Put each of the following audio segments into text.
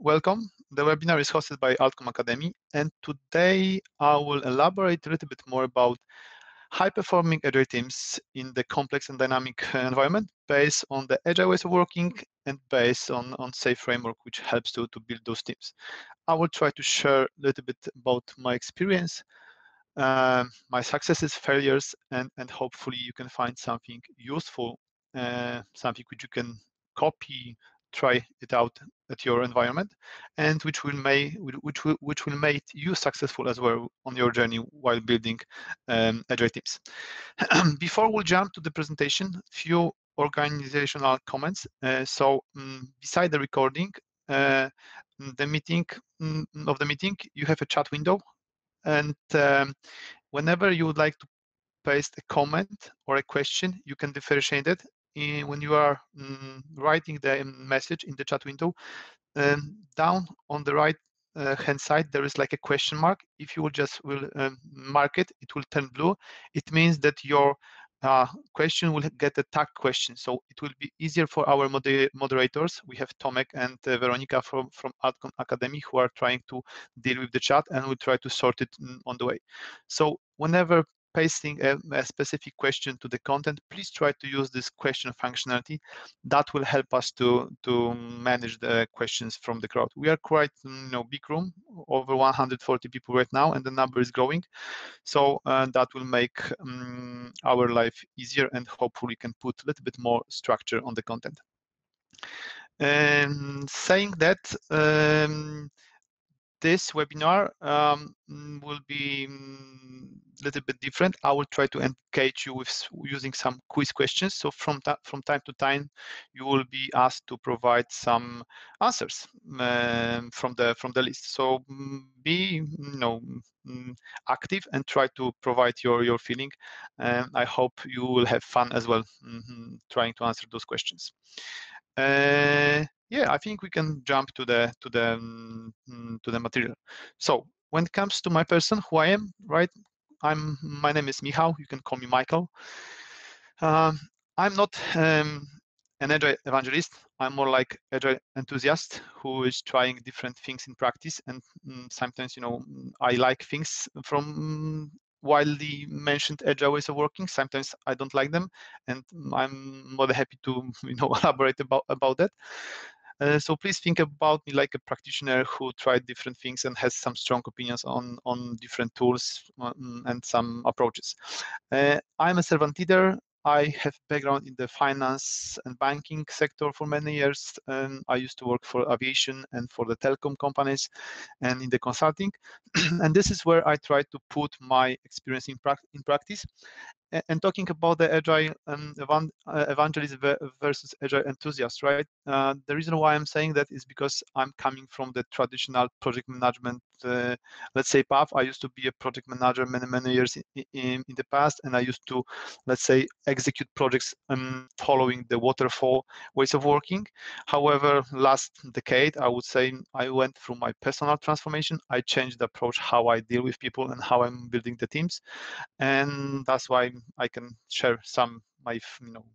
welcome. The webinar is hosted by Outcome Academy, and today I will elaborate a little bit more about high-performing agile teams in the complex and dynamic environment based on the agile ways of working and based on SAFe framework, which helps to build those teams. I will try to share a little bit about my experience, my successes, failures, and hopefully you can find something useful, something which you can copy, try it out at your environment, and which will make you successful as well on your journey while building agile teams. Before we jump to the presentation, few organizational comments. Beside the recording, the meeting you have a chat window, and whenever you would like to paste a comment or a question, you can differentiate it when you are writing the message in the chat window. Down on the right hand side, there is like a question mark. If you will just mark it, it will turn blue. It means that your question will get a tag question, so it will be easier for our moderators. We have Tomek and Veronica from Outcome Academy who are trying to deal with the chat, and we'll try to sort it on the way. So whenever pasting a specific question to the content, please try to use this question functionality. That will help us to manage the questions from the crowd. We are quite big room, over 140 people right now, and the number is growing. So that will make our life easier, and hopefully can put a little bit more structure on the content. And saying that, this webinar will be a little bit different. I will try to engage you with using some quiz questions. So from time to time, you will be asked to provide some answers from the list. So be active and try to provide your feeling. I hope you will have fun as well trying to answer those questions. Yeah, I think we can jump to the material. So when it comes to my person, who I am, right? My name is Michał. You can call me Michael. I'm not an agile evangelist. I'm more like agile enthusiast who is trying different things in practice, and sometimes I like things from widely mentioned agile ways of working. Sometimes I don't like them, and I'm more than happy to elaborate about that. So please think about me like a practitioner who tried different things and has some strong opinions on different tools and some approaches. I'm a servant leader. I have background in the finance and banking sector for many years. I used to work for aviation and for the telecom companies and in the consulting. And this is where I try to put my experience in practice. And talking about the agile evangelist versus agile enthusiast, right? The reason why I'm saying that is because I'm coming from the traditional project management, let's say, path. I used to be a project manager many years in the past, and I used to, let's say, execute projects following the waterfall ways of working. However, last decade, I would say I went through my personal transformation. I changed the approach, how I deal with people and how I'm building the teams. And that's why I can share some my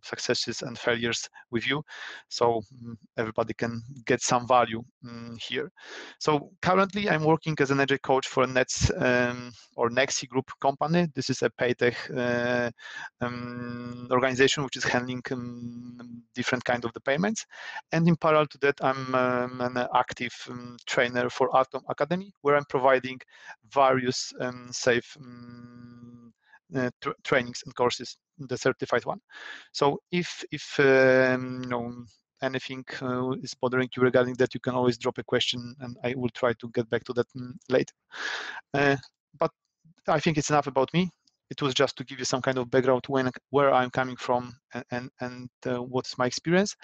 successes and failures with you, so everybody can get some value here. So currently I'm working as an agile coach for a Nets or Nexi Group company. This is a paytech organization which is handling different kind of the payments. And in parallel to that, I'm an active trainer for Outcome Academy, where I'm providing various SAFe trainings and courses, the certified one. So if anything is bothering you regarding that, you can always drop a question, and I will try to get back to that later. But I think it's enough about me. It was just to give you some kind of background where I'm coming from and what's my experience,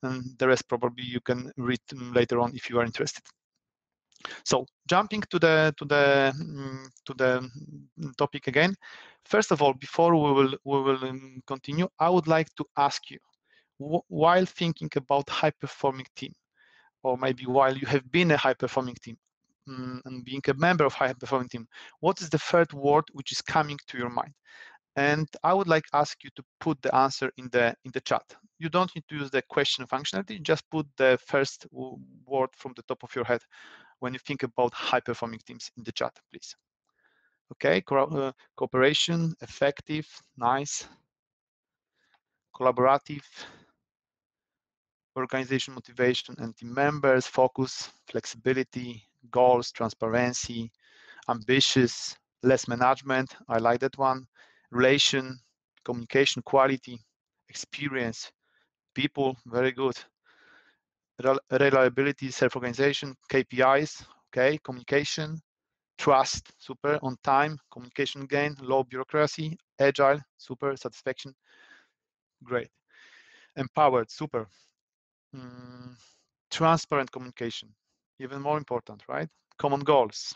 and the rest probably you can read later on if you are interested. So jumping to the topic again. First of all, before we will continue, I would like to ask you, while thinking about high-performing team, or maybe while you have been a high-performing team and being a member of high-performing team, what is the third word which is coming to your mind? And I would like to ask you to put the answer in the chat. you don't need to use the question functionality. Just put the first word from the top of your head when you think about high-performing teams in the chat, please. Okay, cooperation, effective, nice, collaborative, organization motivation and team members, focus, flexibility, goals, transparency, ambitious, less management, I like that one, relation, communication quality, experience, people, very good, reliability, self-organization, KPIs, okay, communication, trust, super, on time, communication gain, low bureaucracy, agile, super, satisfaction, great, empowered, super, transparent communication, even more important, right? Common goals,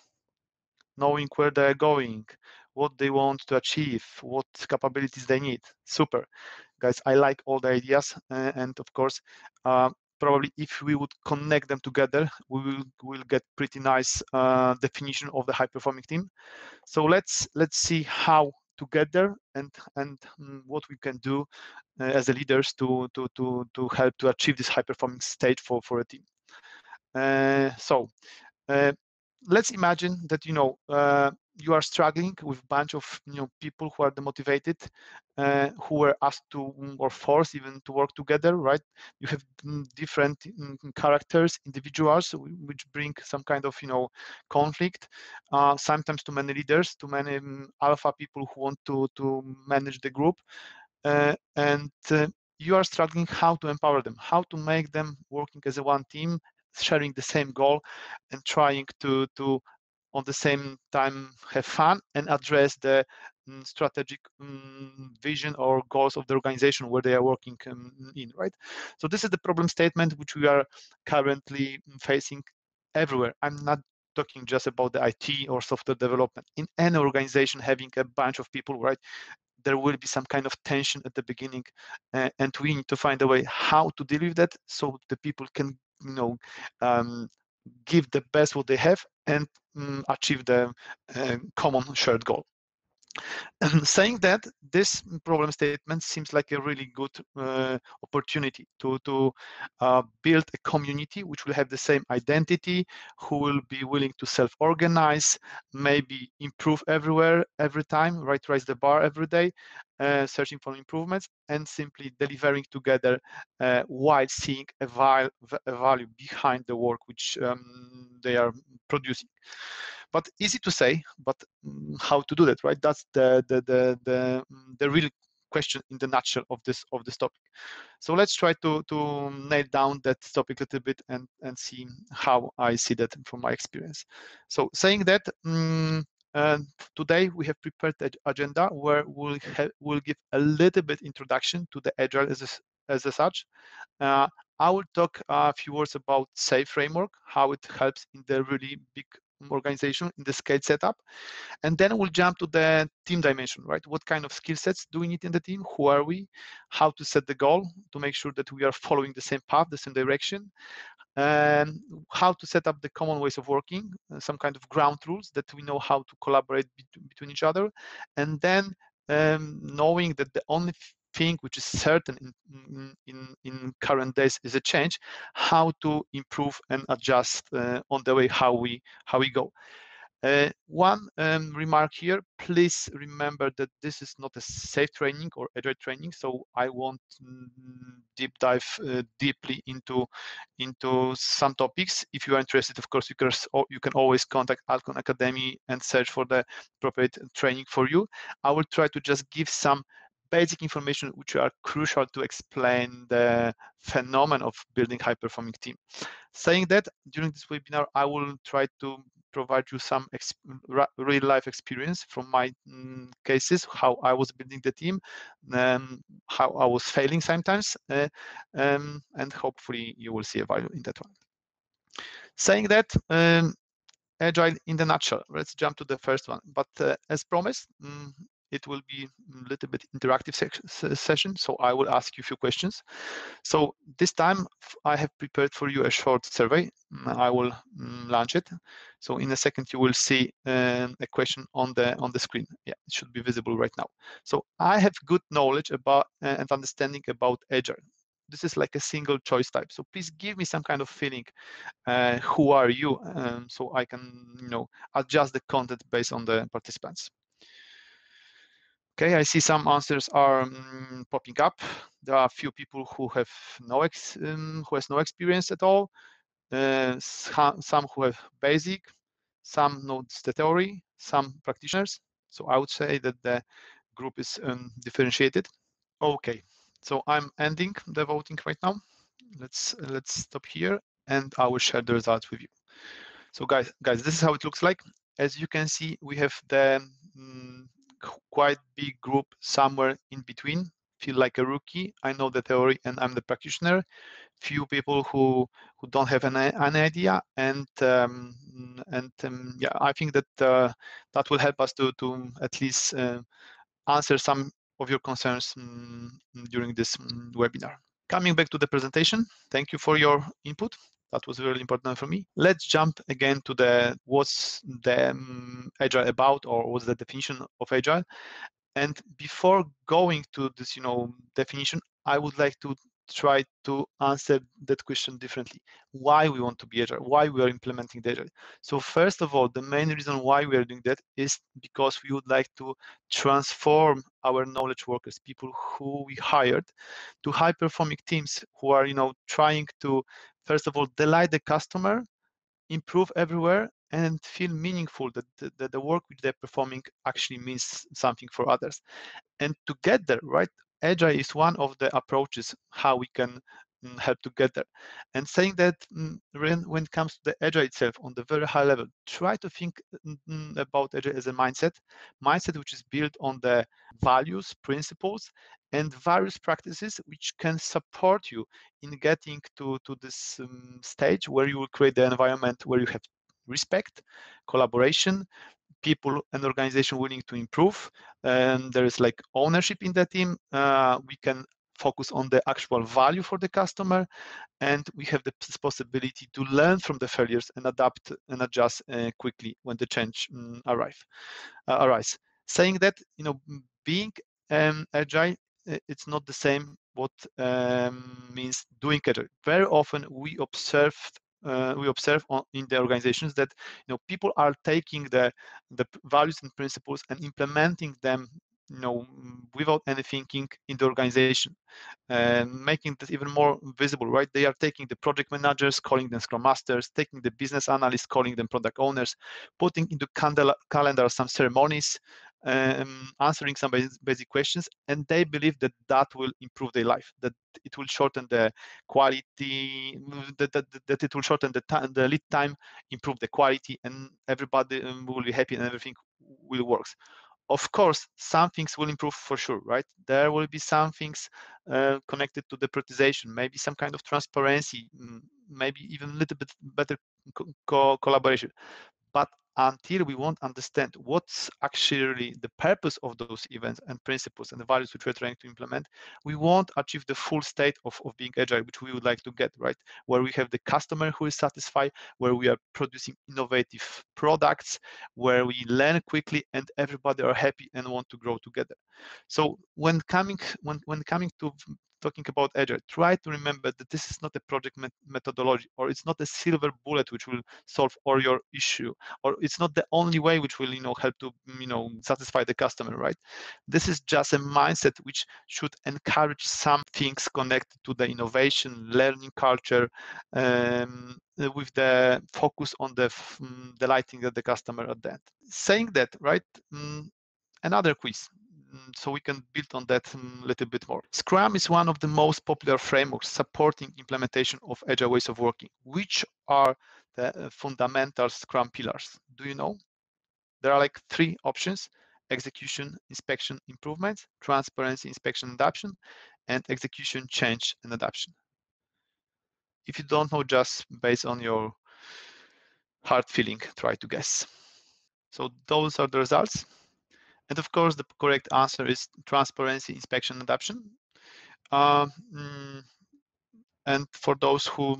knowing where they're going, what they want to achieve, what capabilities they need. Super. Guys, I like all the ideas. And of course, probably if we would connect them together, we'll get pretty nice definition of the high-performing team. So let's see how together and what we can do as the leaders to help to achieve this high-performing state for a team. So let's imagine that you are struggling with a bunch of people who are demotivated, who were asked to or forced even to work together, right? You have different characters, individuals, which bring some kind of conflict. Sometimes too many leaders, too many alpha people who want to manage the group, and you are struggling how to empower them, how to make them working as a one team, sharing the same goal, and trying to on the same time have fun and address the strategic vision or goals of the organization where they are working in, right? So this is the problem statement which we are currently facing everywhere. I'm not talking just about the IT or software development. In any organization having a bunch of people, right, there will be some kind of tension at the beginning, and we need to find a way how to deal with that so the people can give the best what they have and achieve the common shared goal. Saying that, this problem statement seems like a really good opportunity to build a community which will have the same identity, who will be willing to self-organize, maybe improve everywhere, every time, right? Raise the bar every day, searching for improvements, and simply delivering together while seeing a value behind the work which they are producing. But easy to say, but how to do that, right? That's the real question in the nutshell of this topic. So let's try to nail down that topic a little bit and see how I see that from my experience. So saying that, today we have prepared an agenda where we'll give a little bit introduction to the agile as such. I will talk a few words about SAFe framework, how it helps in the really big organization in the scale setup, and then we'll jump to the team dimension, right? What kind of skill sets do we need in the team? Who are we? How to set the goal to make sure that we are following the same path, the same direction, and how to set up the common ways of working, some kind of ground rules that we know how to collaborate between each other, and then knowing that the only thing which is certain in current days is a change, how to improve and adjust on the way how we go. One remark here, please remember that this is not a SAFe training or agile training, so I won't deep dive deeply into some topics. If you are interested, of course, you can always contact Alcon Academy and search for the appropriate training for you. I will try to just give some basic information which are crucial to explain the phenomenon of building high-performing team. Saying that, during this webinar, I will try to provide you some real-life experience from my cases, how I was building the team, how I was failing sometimes, and hopefully you will see a value in that one. Saying that, agile in the nutshell. Let's jump to the first one. But as promised, it will be a little bit interactive session, so I will ask you a few questions. So this time I have prepared for you a short survey. I will launch it. So in a second you will see a question on the screen. Yeah, it should be visible right now. So I have good knowledge about and understanding about agile. This is like a single choice type. So please give me some kind of feeling. Who are you? So I can, adjust the content based on the participants. Okay, I see some answers are popping up. There are a few people who have no experience at all. Some who have basic, some know the theory, some practitioners. So I would say that the group is differentiated. Okay, so I'm ending the voting right now. Let's stop here, and I will share the results with you. So guys, this is how it looks like. As you can see, we have the quite big group somewhere in between. Feel like a rookie. I know the theory, and I'm the practitioner. Few people who don't have an idea, and yeah, I think that that will help us to at least answer some of your concerns during this webinar. Coming back to the presentation, thank you for your input. That was really important for me. Let's jump again to the what's the agile about, or what's the definition of agile. And before going to this, definition, I would like to try to answer that question differently. Why we want to be agile? Why we are implementing the agile? So first of all, the main reason why we are doing that is because we would like to transform our knowledge workers, people who we hired, to high-performing teams who are, trying to, first of all, delight the customer, improve everywhere, and feel meaningful that the work which they're performing actually means something for others. And to get there, right, agile is one of the approaches how we can help to get there. And saying that when it comes to the agile itself on the very high level, try to think about agile as a mindset which is built on the values, principles, and various practices which can support you in getting to this stage where you will create the environment where you have respect, collaboration, people and organization willing to improve, and there is like ownership in the team. We can focus on the actual value for the customer, and we have the possibility to learn from the failures and adapt and adjust quickly when the change arise. Saying that, being agile, it's not the same what means doing agile. Very often we observe in the organizations that people are taking the values and principles and implementing them without any thinking in the organization, and making this even more visible, right? They are taking the project managers, calling them scrum masters, taking the business analysts, calling them product owners, putting into calendar some ceremonies, answering some basic questions, and they believe that that will improve their life, that it will shorten the quality, that it will shorten the lead time, improve the quality, and everybody will be happy and everything will work. Of course, some things will improve for sure, right? There will be some things connected to the prioritization, maybe some kind of transparency, maybe even a little bit better collaboration. But until we won't understand what's actually the purpose of those events and principles and the values which we're trying to implement, we won't achieve the full state of being agile, which we would like to get, right? Where we have the customer who is satisfied, where we are producing innovative products, where we learn quickly and everybody are happy and want to grow together. So when coming to talking about agile, try to remember that this is not a project methodology, or it's not a silver bullet which will solve all your issue, or it's not the only way which will help to satisfy the customer, right? This is just a mindset which should encourage some things connected to the innovation, learning culture, with the focus on the delighting the customer at the end. Saying that, right, another quiz, so we can build on that a little bit more. Scrum is one of the most popular frameworks supporting implementation of agile ways of working. Which are the fundamental Scrum pillars? Do you know? There are like 3 options: execution, inspection, improvements, transparency, inspection, adoption, and execution, change, and adoption. If you don't know, just based on your heart feeling, try to guess. So those are the results. And of course, the correct answer is transparency, inspection, adoption. And for those who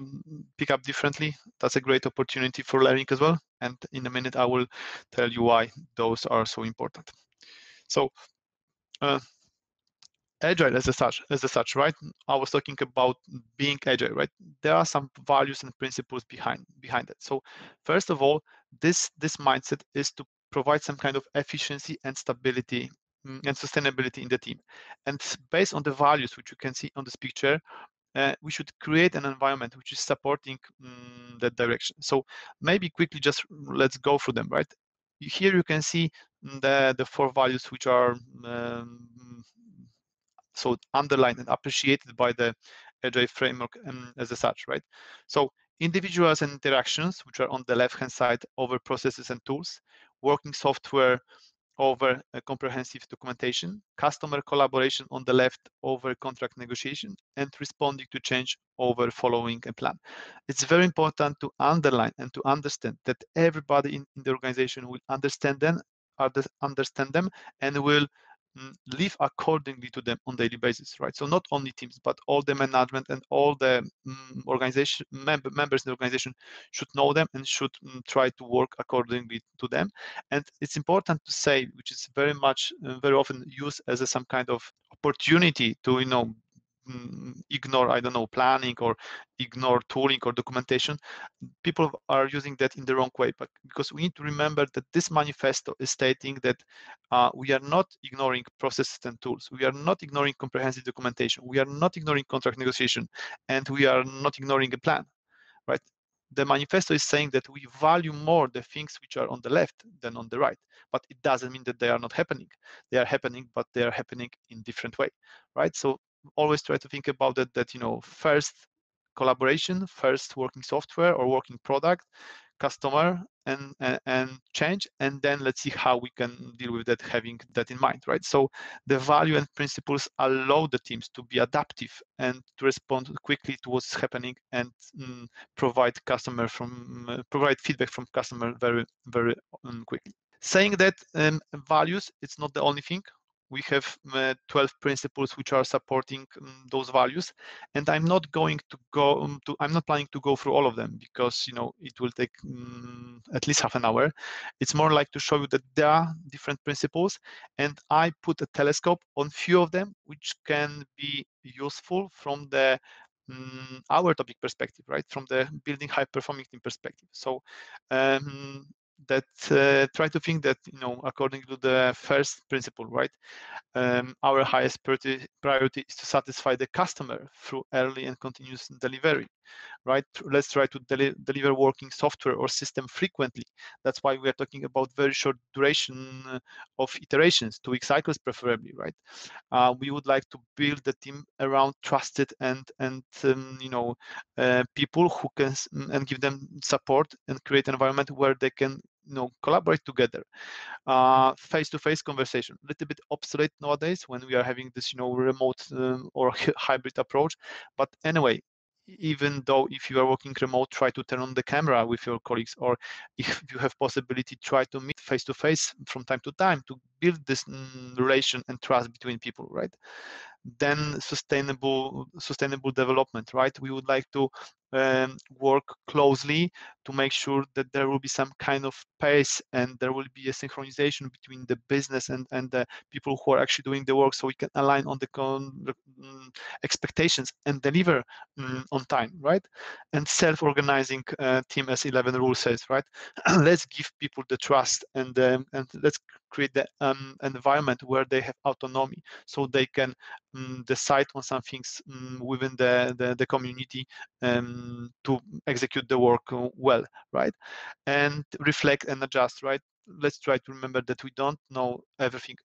pick up differently, that's a great opportunity for learning as well. And in a minute, I will tell you why those are so important. So agile as such, right? I was talking about being agile, right? There are some values and principles behind it. So first of all, this mindset is to provide some kind of efficiency and stability and sustainability in the team. And based on the values which you can see on this picture, we should create an environment which is supporting that direction. So maybe quickly just let's go through them, right? Here you can see the four values which are so underlined and appreciated by the agile framework as such, right? So individuals and interactions, which are on the left-hand side, over processes and tools, working software over comprehensive documentation, customer collaboration on the left over contract negotiation, and responding to change over following a plan. It's very important to underline and to understand that everybody in the organization will understand them and will live accordingly to them on daily basis, right? So not only teams, but all the management and all the organization members in the organization should know them and should try to work accordingly to them. And it's important to say, which is very much, very often used as some kind of opportunity to, ignore, I don't know, planning or ignore tooling or documentation. People are using that in the wrong way, but because we need to remember that this manifesto is stating that we are not ignoring processes and tools. We are not ignoring comprehensive documentation. We are not ignoring contract negotiation, and we are not ignoring a plan, right? The manifesto is saying that we value more the things which are on the left than on the right, but it doesn't mean that they are not happening. They are happening, but they are happening in different way, right? So always try to think about it, that first collaboration, first working software or working product, customer and change, and then let's see how we can deal with that, having that in mind, right? So the value and principles allow the teams to be adaptive and to respond quickly to what's happening and provide feedback from customer very, very quickly. Saying that values, it's not the only thing. We have 12 principles which are supporting those values, and I'm not going to go I'm not planning to go through all of them, because it will take at least half an hour. It's more like to show you that there are different principles, and I put a telescope on few of them which can be useful from the our topic perspective, right? From the building high performing team perspective. So that try to think that according to the first principle, right? Our highest priority is to satisfy the customer through early and continuous delivery, right? Let's try to deliver working software or system frequently. That's why we are talking about very short duration of iterations, 2-week cycles preferably, right? We would like to build the team around trusted and people who can and give them support and create an environment where they can collaborate together. Face-to-face conversation, a little bit obsolete nowadays when we are having this remote or hybrid approach. But anyway, even though if you are working remote, try to turn on the camera with your colleagues, or if you have possibility, try to meet face to face from time to time to build this relation and trust between people, right? Then sustainable development, right? We would like to work closely to make sure that there will be some kind of pace and there will be a synchronization between the business and the people who are actually doing the work, so we can align on the expectations and deliver on time, right? And self-organizing team, as 11 rule says, right? Let's give people the trust and let's create the environment where they have autonomy, so they can decide on some things within the community to execute the work well, right? And reflect and adjust, right? Let's try to remember that we don't know everything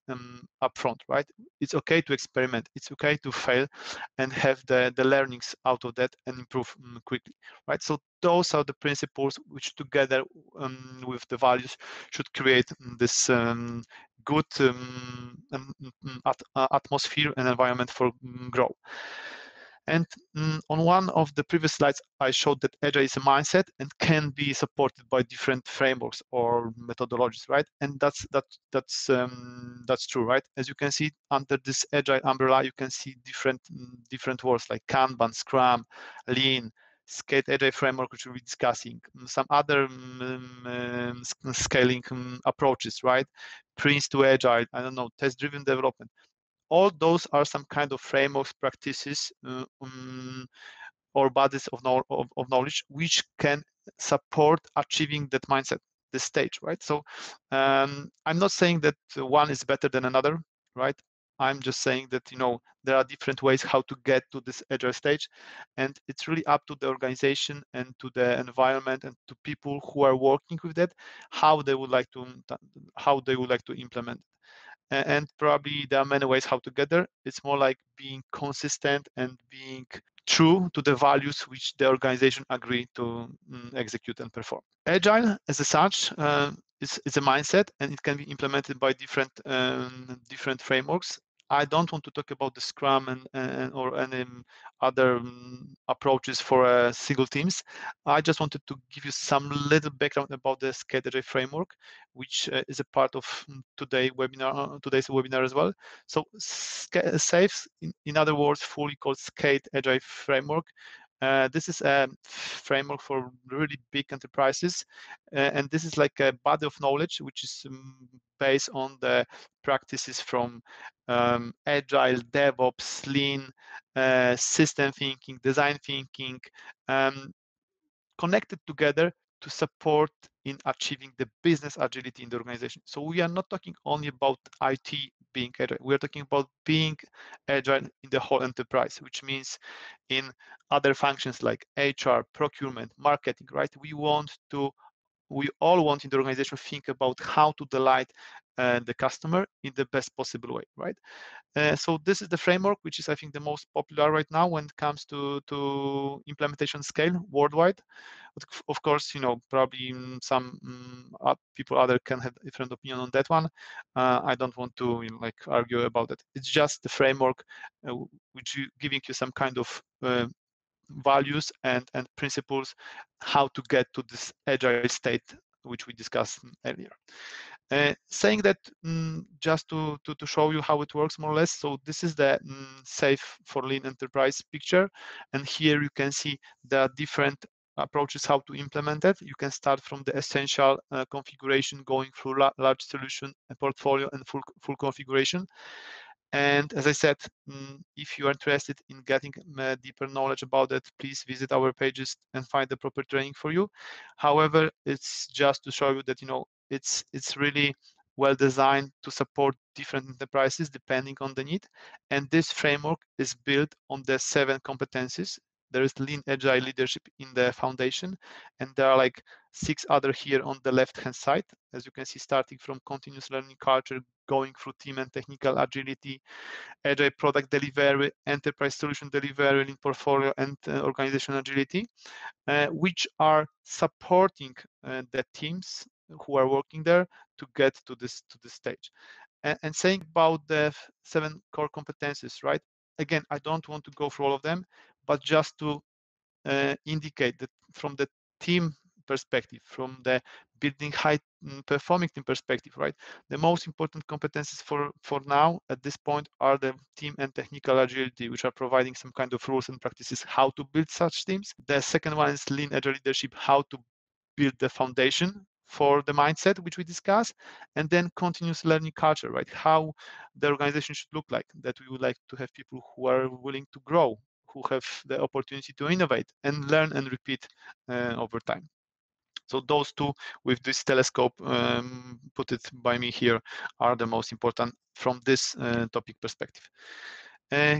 up front, right? It's okay to experiment. It's okay to fail and have the learnings out of that and improve quickly, right? So those are the principles which together with the values should create this good atmosphere and environment for growth. And on one of the previous slides, I showed that agile is a mindset and can be supported by different frameworks or methodologies, right? And that's true, right? As you can see under this agile umbrella, you can see different words like Kanban, Scrum, Lean, Skate Agile framework, which we'll be discussing, some other scaling approaches, right? Prince to Agile, I don't know, test-driven development. all those are some kind of frameworks, practices, or bodies of knowledge which can support achieving that mindset, this stage, right? So I'm not saying that one is better than another, right? I'm just saying that there are different ways how to get to this agile stage, and it's really up to the organization and to the environment and to people who are working with that, how they would like to implement it. And probably there are many ways how to get there. It's more like being consistent and being true to the values which the organization agree to execute and perform. Agile, as such, is a mindset, and it can be implemented by different frameworks. I don't want to talk about the Scrum or any other approaches for single teams. I just wanted to give you some little background about the Scaled Agile framework, which is a part of today's webinar as well. So SAFE, in other words, fully called Scaled Agile framework. This is a framework for really big enterprises, and this is like a body of knowledge which is based on the practices from agile, DevOps, lean, system thinking, design thinking, connected together to support in achieving the business agility in the organization. So we are not talking only about IT being agile. We are talking about being agile in the whole enterprise, which means in other functions like HR, procurement, marketing, right? We all want in the organization to think about how to delight the customer in the best possible way, right? So this is the framework, which is, I think, the most popular right now when it comes to implementation scale worldwide. But of course, probably some people other can have different opinion on that one. I don't want to argue about it. It's just the framework which giving you some kind of values and principles how to get to this agile state which we discussed earlier. Saying that just to show you how it works more or less. So this is the Safe for Lean Enterprise picture, and here you can see there are different approaches how to implement it. You can start from the essential configuration, going through large solution, a portfolio, and full configuration. And as I said, if you are interested in getting deeper knowledge about it, please visit our pages and find the proper training for you. However, it's just to show you that it's really well designed to support different enterprises depending on the need. And this framework is built on the 7 competencies. There is Lean Agile leadership in the foundation, and there are like 6 other here on the left-hand side, as you can see, starting from continuous learning culture, going through team and technical agility, agile product delivery, enterprise solution delivery, lean portfolio, and organizational agility, which are supporting the teams who are working there to get to this stage. And saying about the 7 core competencies, right? Again, I don't want to go through all of them, but just to indicate that from the team perspective, from the building high performing team perspective, right? The most important competencies for now at this point are the team and technical agility, which are providing some kind of rules and practices how to build such teams. The second one is lean agile leadership, how to build the foundation for the mindset which we discussed, and then continuous learning culture, right? How the organization should look like, that we would like to have people who are willing to grow, who have the opportunity to innovate and learn and repeat over time. So those two with this telescope put it by me here are the most important from this topic perspective.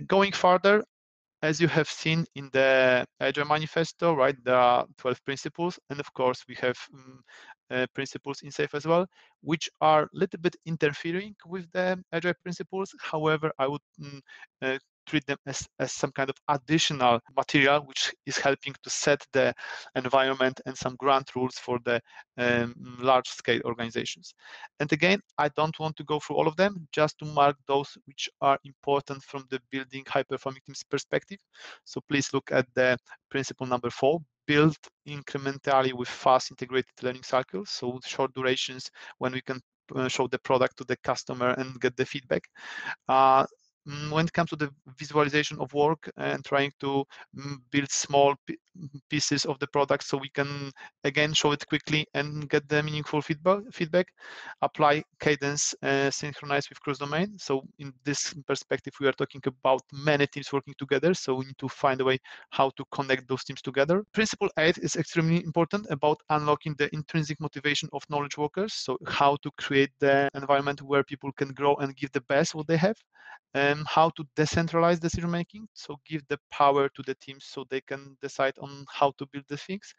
Going further, as you have seen in the Agile Manifesto, right, there are 12 principles, and of course we have principles in SAFe as well, which are a little bit interfering with the Agile principles. However, I would treat them as some kind of additional material which is helping to set the environment and some ground rules for the large-scale organizations. And again, I don't want to go through all of them, just to mark those which are important from the building high-performing teams perspective. So please look at the principle number 4, build incrementally with fast integrated learning cycles, so short durations when we can show the product to the customer and get the feedback. when it comes to the visualization of work and trying to build small pieces of the product so we can again show it quickly and get the meaningful feedback, apply cadence synchronized with cross-domain. So in this perspective, we are talking about many teams working together, so we need to find a way how to connect those teams together. Principle 8 is extremely important about unlocking the intrinsic motivation of knowledge workers, so how to create the environment where people can grow and give the best what they have, and how to decentralize decision making, so give the power to the teams so they can decide on how to build the things.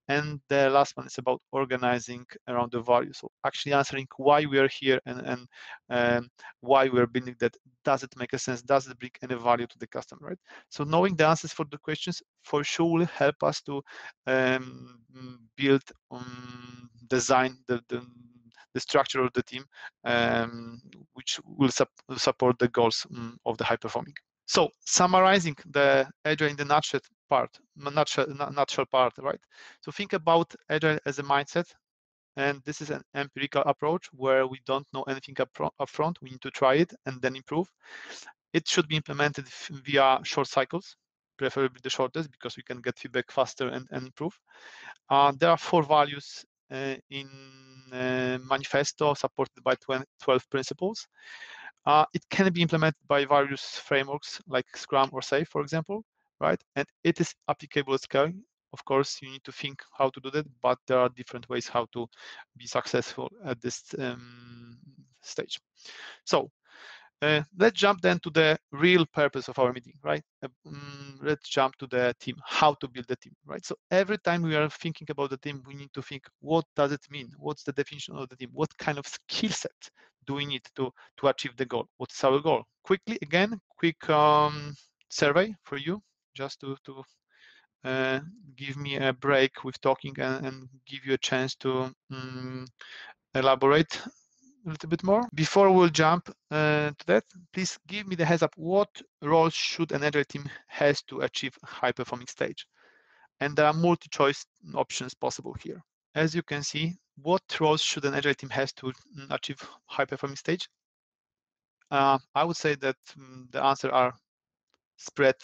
And the last one is about organizing around the value, so actually answering why we are here and why we are building that. Does it make a sense? Does it bring any value to the customer, right? So knowing the answers for the questions for sure will help us to build, design the structure of the team, which will support the goals of the high performing. So summarizing the agile in the nutshell part, right? So think about agile as a mindset, and this is an empirical approach where we don't know anything upfront. We need to try it and then improve. It should be implemented via short cycles, preferably the shortest, because we can get feedback faster and improve. There are 4 values in manifesto supported by 12 principles. It can be implemented by various frameworks like Scrum or SAFe, for example, right? And it is applicable at scale. Of course, you need to think how to do that, but there are different ways how to be successful at this stage. So let's jump then to the real purpose of our meeting, right? Let's jump to the team, how to build the team, right? So every time we are thinking about the team, we need to think, what does it mean? What's the definition of the team? What kind of skill set do we need to achieve the goal? What's our goal? Quickly, again, quick survey for you, just to give me a break with talking and give you a chance to elaborate a little bit more. Before we'll jump to that, please give me the heads up. What roles should an agile team has to achieve high performing stage? And there are multi-choice options possible here. As you can see, what roles should an agile team has to achieve high performing stage? I would say that the answer are spread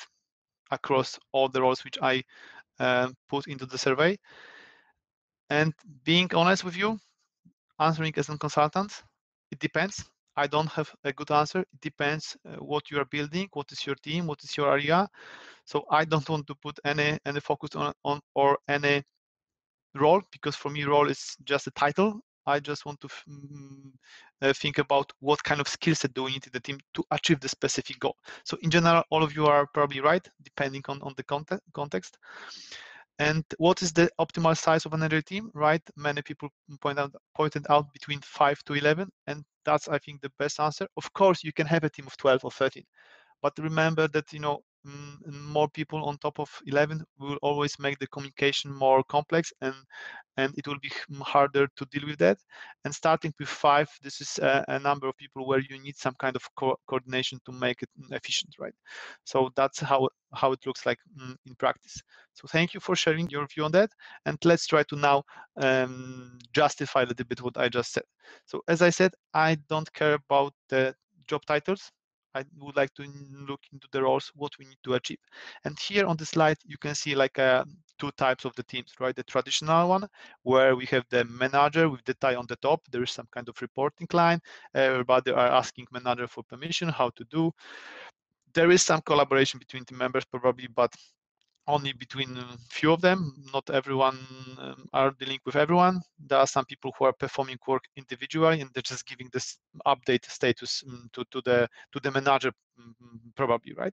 across all the roles which I put into the survey. And being honest with you, answering as a consultant, it depends. I don't have a good answer. It depends what you are building, what is your team, what is your area. So I don't want to put any focus on or any role, because for me role is just a title. I just want to think about what kind of skill set do we need in the team to achieve the specific goal. So in general, all of you are probably right, depending on the context. And what is the optimal size of an agile team, right? Many people pointed out between 5 to 11, and that's, I think, the best answer. Of course, you can have a team of 12 or 13, but remember that, more people on top of 11 will always make the communication more complex, and it will be harder to deal with that. And starting with 5, this is a number of people where you need some kind of coordination to make it efficient, right? So that's how it looks like in practice. So thank you for sharing your view on that, and let's try to now justify a little bit what I just said. So as I said, I don't care about the job titles. I would like to look into the roles, what we need to achieve. And here on the slide, you can see like 2 types of the teams, right? The traditional one, where we have the manager with the tie on the top. There is some kind of reporting line. Everybody are asking manager for permission, how to do. There is some collaboration between team members probably, but only between a few of them. Not everyone are dealing with everyone. There are some people who are performing work individually, and they're just giving this update status to the manager, probably, right?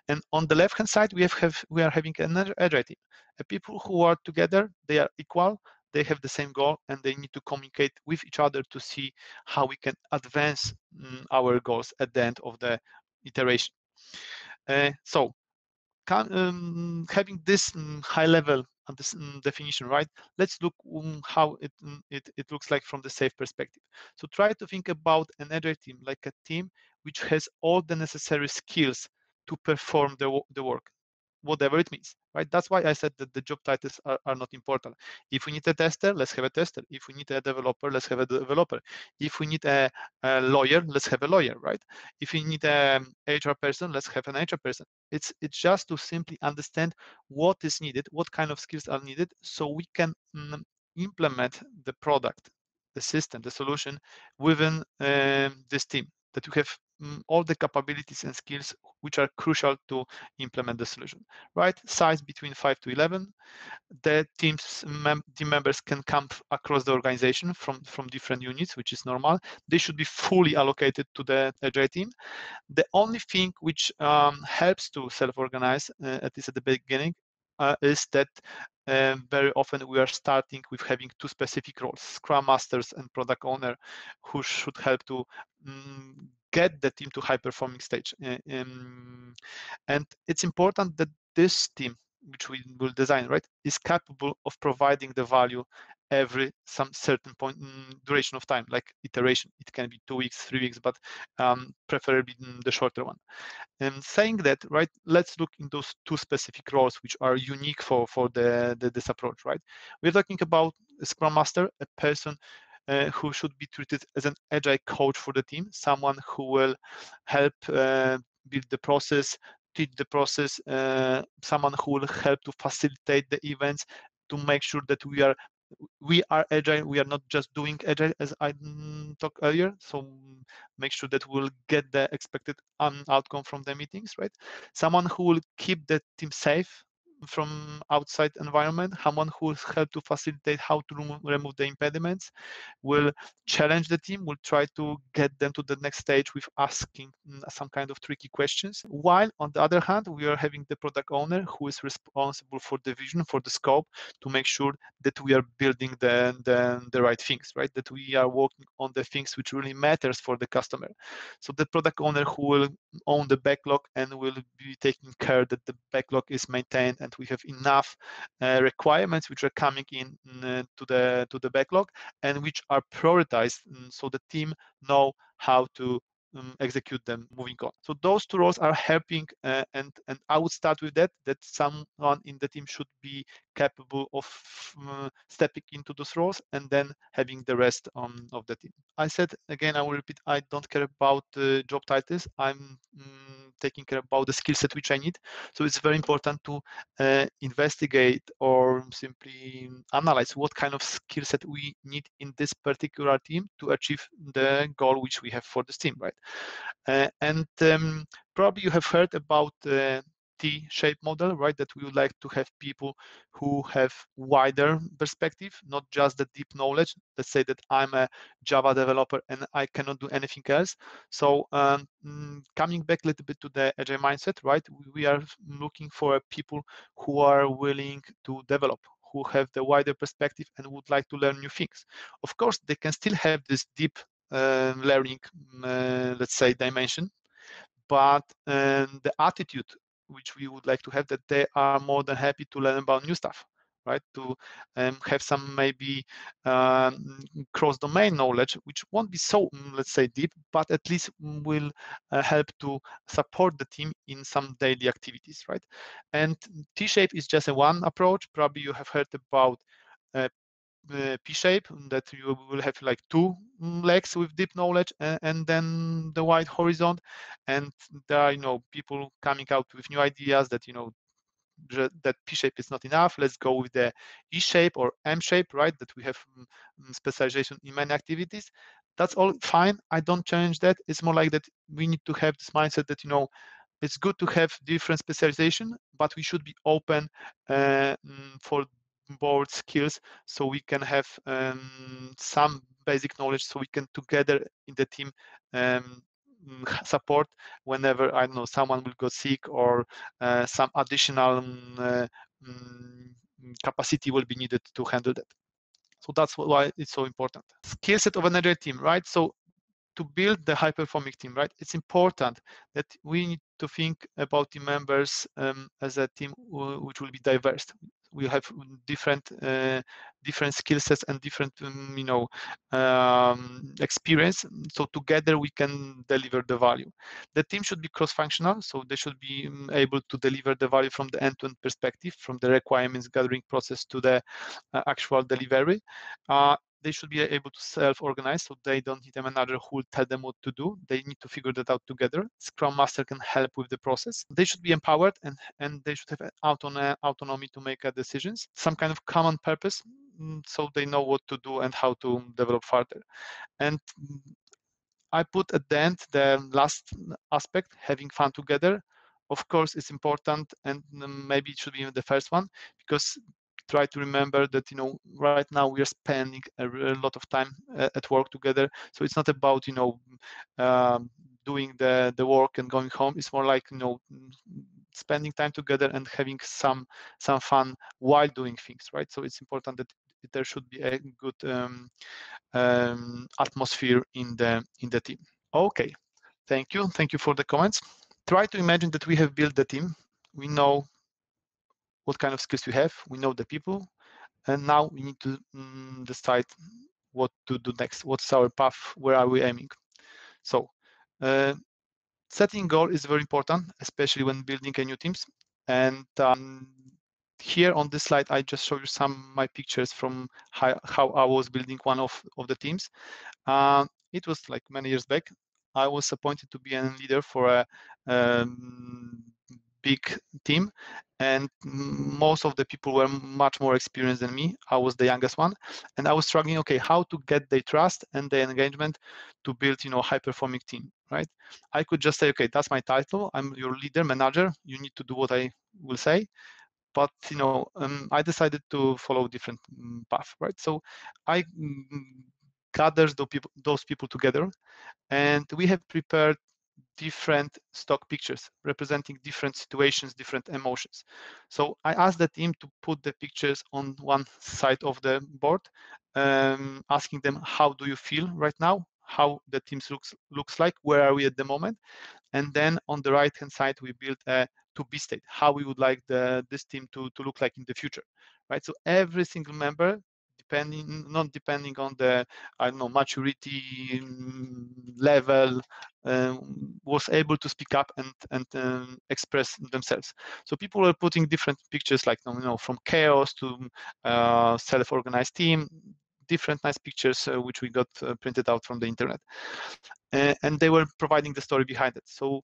And on the left hand side, we are having another agile team. People who are together, they are equal. They have the same goal, and they need to communicate with each other to see how we can advance our goals at the end of the iteration. So having this high level of this definition, right? Let's look how it looks like from the SAFe perspective. So try to think about an agile team like a team which has all the necessary skills to perform the work, whatever it means. right? That's why I said that the job titles are not important. If we need a tester, let's have a tester. If we need a developer, let's have a developer. If we need a lawyer, let's have a lawyer, right? If we need an HR person, let's have an HR person. It's just to simply understand what is needed, what kind of skills are needed, so we can implement the product, the system, the solution within this team, that you have all the capabilities and skills which are crucial to implement the solution, right? Size between 5 to 11. The team members can come across the organization from different units, which is normal. They should be fully allocated to the agile team. The only thing which helps to self-organize, at least at the beginning, is that very often we are starting with having two specific roles, Scrum Masters and Product Owner, who should help to get the team to high-performing stage. And it's important that this team, which we will design, right, is capable of providing the value every some certain point duration of time, like iteration. It can be 2 weeks, 3 weeks, but preferably the shorter one. And saying that, right, let's look in those two specific roles which are unique for this approach, right? We're talking about a Scrum Master, a person who should be treated as an agile coach for the team, someone who will help build the process, teach the process, someone who will help to facilitate the events, to make sure that we are agile. We are not just doing agile, as I talked earlier. So make sure that we'll get the expected outcome from the meetings, right? Someone who will keep the team safe from outside environment, someone who will help to facilitate how to remove the impediments, will challenge the team, will try to get them to the next stage with asking some kind of tricky questions. While on the other hand, we are having the product owner who is responsible for the vision, for the scope, to make sure that we are building the right things, right? That we are working on the things which really matters for the customer. So the product owner who will own the backlog and will be taking care that the backlog is maintained and we have enough requirements which are coming in to the backlog and which are prioritized, so the team know how to execute them moving on. So those two roles are helping, and I would start with that someone in the team should be capable of stepping into those roles and then having the rest of the team. I said again, I will repeat, I don't care about job titles. I'm taking care about the skill set which I need. So it's very important to investigate or simply analyze what kind of skill set we need in this particular team to achieve the goal which we have for this team, right? And probably you have heard about the T-shape model, right? That we would like to have people who have wider perspective, not just the deep knowledge. Let's say that I'm a Java developer and I cannot do anything else. So coming back a little bit to the agile mindset, right? We are looking for people who are willing to develop, who have the wider perspective and would like to learn new things. Of course, they can still have this deep learning, let's say, dimension, but the attitude which we would like to have, that they are more than happy to learn about new stuff, right? To have some maybe cross-domain knowledge, which won't be so, let's say, deep, but at least will help to support the team in some daily activities, right? And T-shape is just a one approach. Probably you have heard about uh, P-shape, that you will have like two legs with deep knowledge and then the wide horizon. And there are, people coming out with new ideas that, that P-shape is not enough. Let's go with the E-shape or M-shape, right? That we have specialization in many activities. That's all fine. I don't change that. It's more like that we need to have this mindset that, it's good to have different specialization, but we should be open for both skills, so we can have some basic knowledge, so we can together in the team support whenever, I don't know, someone will go sick or some additional capacity will be needed to handle that. So that's why it's so important. Skill set of an agile team, right? So to build the high-performing team, right, it's important that we need to think about team members as a team which will be diverse. We have different different skill sets and different experience. So together we can deliver the value. The team should be cross-functional, so they should be able to deliver the value from the end-to-end perspective, from the requirements gathering process to the actual delivery. They should be able to self-organize, so they don't need a manager who will tell them what to do. They need to figure that out together. Scrum Master can help with the process. They should be empowered, and they should have autonomy to make decisions, some kind of common purpose, so they know what to do and how to develop further. And I put at the end the last aspect, having fun together. Of course, it's important, and maybe it should be the first one, because try to remember that right now we are spending a lot of time at work together. So it's not about doing the work and going home. It's more like spending time together and having some fun while doing things, right? So it's important that there should be a good atmosphere in the team. Okay, thank you for the comments. Try to imagine that we have built the team. We know what kind of skills we have. We know the people, and now we need to decide what to do next. What's our path? Where are we aiming? So setting goal is very important, especially when building a new teams. And here on this slide, I just show you some of my pictures from how I was building one of the teams. It was like many years back. I was appointed to be a leader for a big team, and most of the people were much more experienced than me. I was the youngest one, and I was struggling. Okay, how to get their trust and their engagement to build, high-performing team, right? I could just say, okay, that's my title. I'm your leader, manager. You need to do what I will say. But I decided to follow different path, right? So I gathered those people together, and we have prepared different stock pictures representing different situations, different emotions. So I asked the team to put the pictures on one side of the board, asking them, how do you feel right now? How the team looks like? Where are we at the moment? And then on the right hand side, we built a to-be state, how we would like this team to look like in the future, right? So every single member, not depending on the, I don't know, maturity level, was able to speak up and express themselves. So people were putting different pictures, like from chaos to self-organized team, different nice pictures which we got printed out from the internet. And they were providing the story behind it. So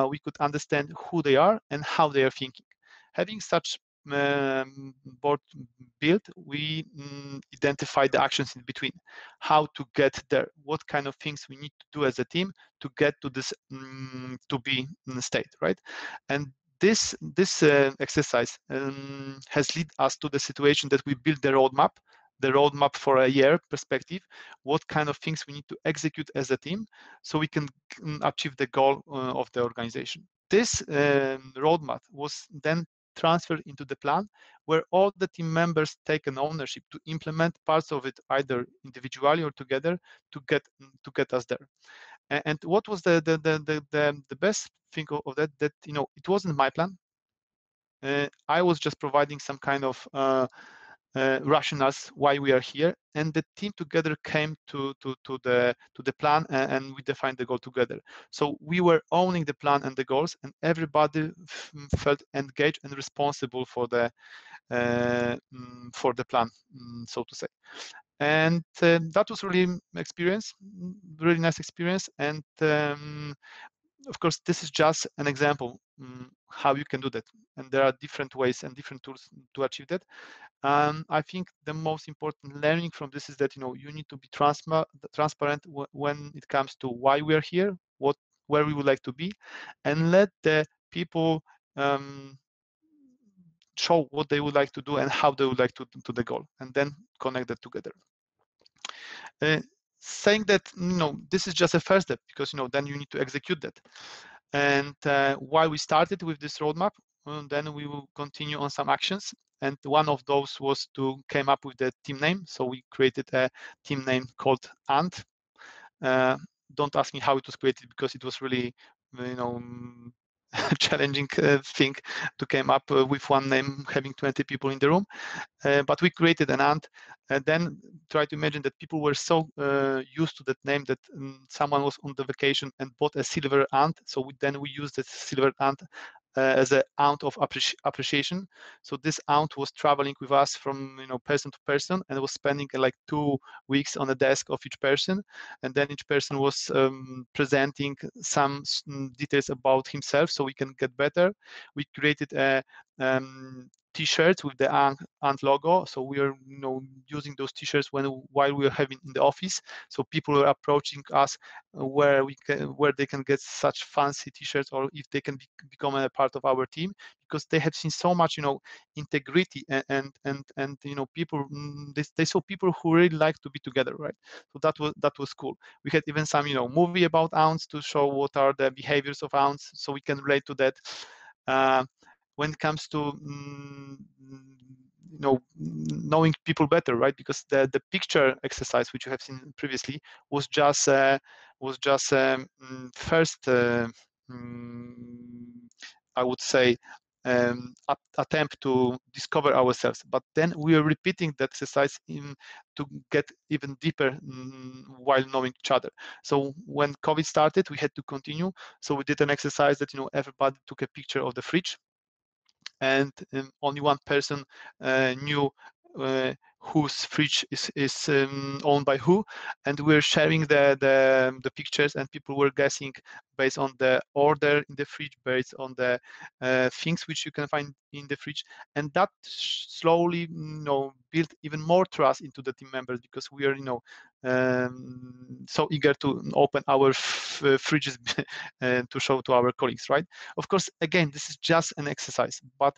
we could understand who they are and how they are thinking. Having such board built, we identify the actions in between, how to get there, what kind of things we need to do as a team to get to this to be state, right? And this exercise has led us to the situation that we built the roadmap for a year perspective, what kind of things we need to execute as a team so we can achieve the goal of the organization. This roadmap was then transferred into the plan, where all the team members take an ownership to implement parts of it either individually or together to get us there. And what was the best thing of that it wasn't my plan. I was just providing some kind of rationales why we are here, and the team together came to the plan, and we defined the goal together. So we were owning the plan and the goals, and everybody felt engaged and responsible for the plan, so to say. And that was really really nice experience. And of course, this is just an example how you can do that, and there are different ways and different tools to achieve that. I think the most important learning from this is that you need to be transparent when it comes to why we are here, where we would like to be, and let the people show what they would like to do and how they would like to the goal, and then connect that together. Saying that this is just a first step, because then you need to execute that. And why we started with this roadmap, then we will continue on some actions. And one of those was to came up with the team name. So we created a team name called Ant. Don't ask me how it was created, because it was really, challenging thing to come up with one name having 20 people in the room. But we created an ant, and then try to imagine that people were so used to that name that someone was on the vacation and bought a silver ant. So then we used the silver ant as an ant of appreciation. So this ant was traveling with us from person to person, and was spending like 2 weeks on the desk of each person, and then each person was presenting some details about himself, so we can get better. We created a T-shirts with the ant logo, so we are using those T-shirts while we are having in the office. So people are approaching us where they can get such fancy T-shirts, or if they can become a part of our team, because they have seen so much integrity, and people, they saw people who really like to be together, right? So that was cool. We had even some movie about ants to show what are the behaviors of ants, so we can relate to that. uh, when it comes to knowing people better, right? Because the picture exercise which you have seen previously was just first mm, I would say attempt to discover ourselves, but then we are repeating that exercise to get even deeper while knowing each other. So when COVID started, we had to continue, so we did an exercise that everybody took a picture of the fridge, and only one person knew whose fridge is owned by who, and we're sharing the pictures, and people were guessing based on the order in the fridge, based on the things which you can find in the fridge, and that slowly built even more trust into the team members, because we are so eager to open our fridges to show to our colleagues, right? Of course, again, this is just an exercise, but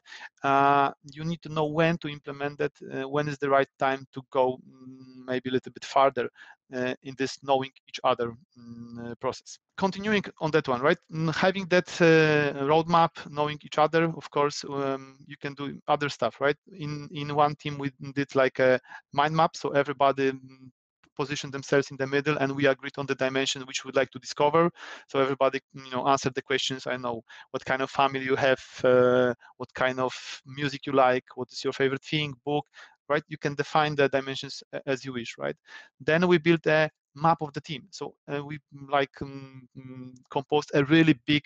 you need to know when to implement that, when is the right time to go maybe a little bit farther in this knowing each other process. Continuing on that one, right? Having that roadmap, knowing each other, of course, you can do other stuff, right? In one team, we did like a mind map, so everybody position themselves in the middle, and we agreed on the dimension which we'd like to discover. So everybody answered the questions. I know what kind of family you have, what kind of music you like, what is your favorite thing, book, right? You can define the dimensions as you wish, right? Then we built a map of the team. So we composed a really big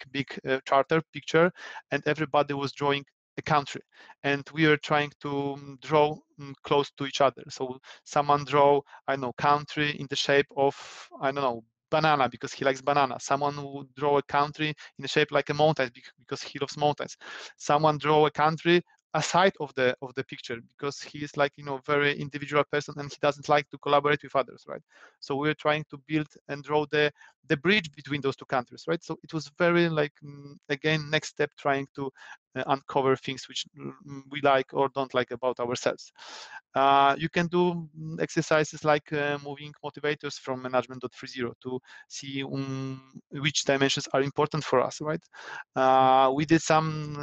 charter picture, and everybody was drawing a country, and we are trying to draw close to each other. So someone draw, I don't know, country in the shape of, I don't know, banana, because he likes banana. Someone would draw a country in the shape like a mountain, because he loves mountains. Someone draw a country aside of the picture, because he is like very individual person, and he doesn't like to collaborate with others, right? So we're trying to build and draw the bridge between those two countries, right? So it was very like again, next step, trying to uncover things which we like or don't like about ourselves. You can do exercises like moving motivators from management.30 to see which dimensions are important for us, right? We did some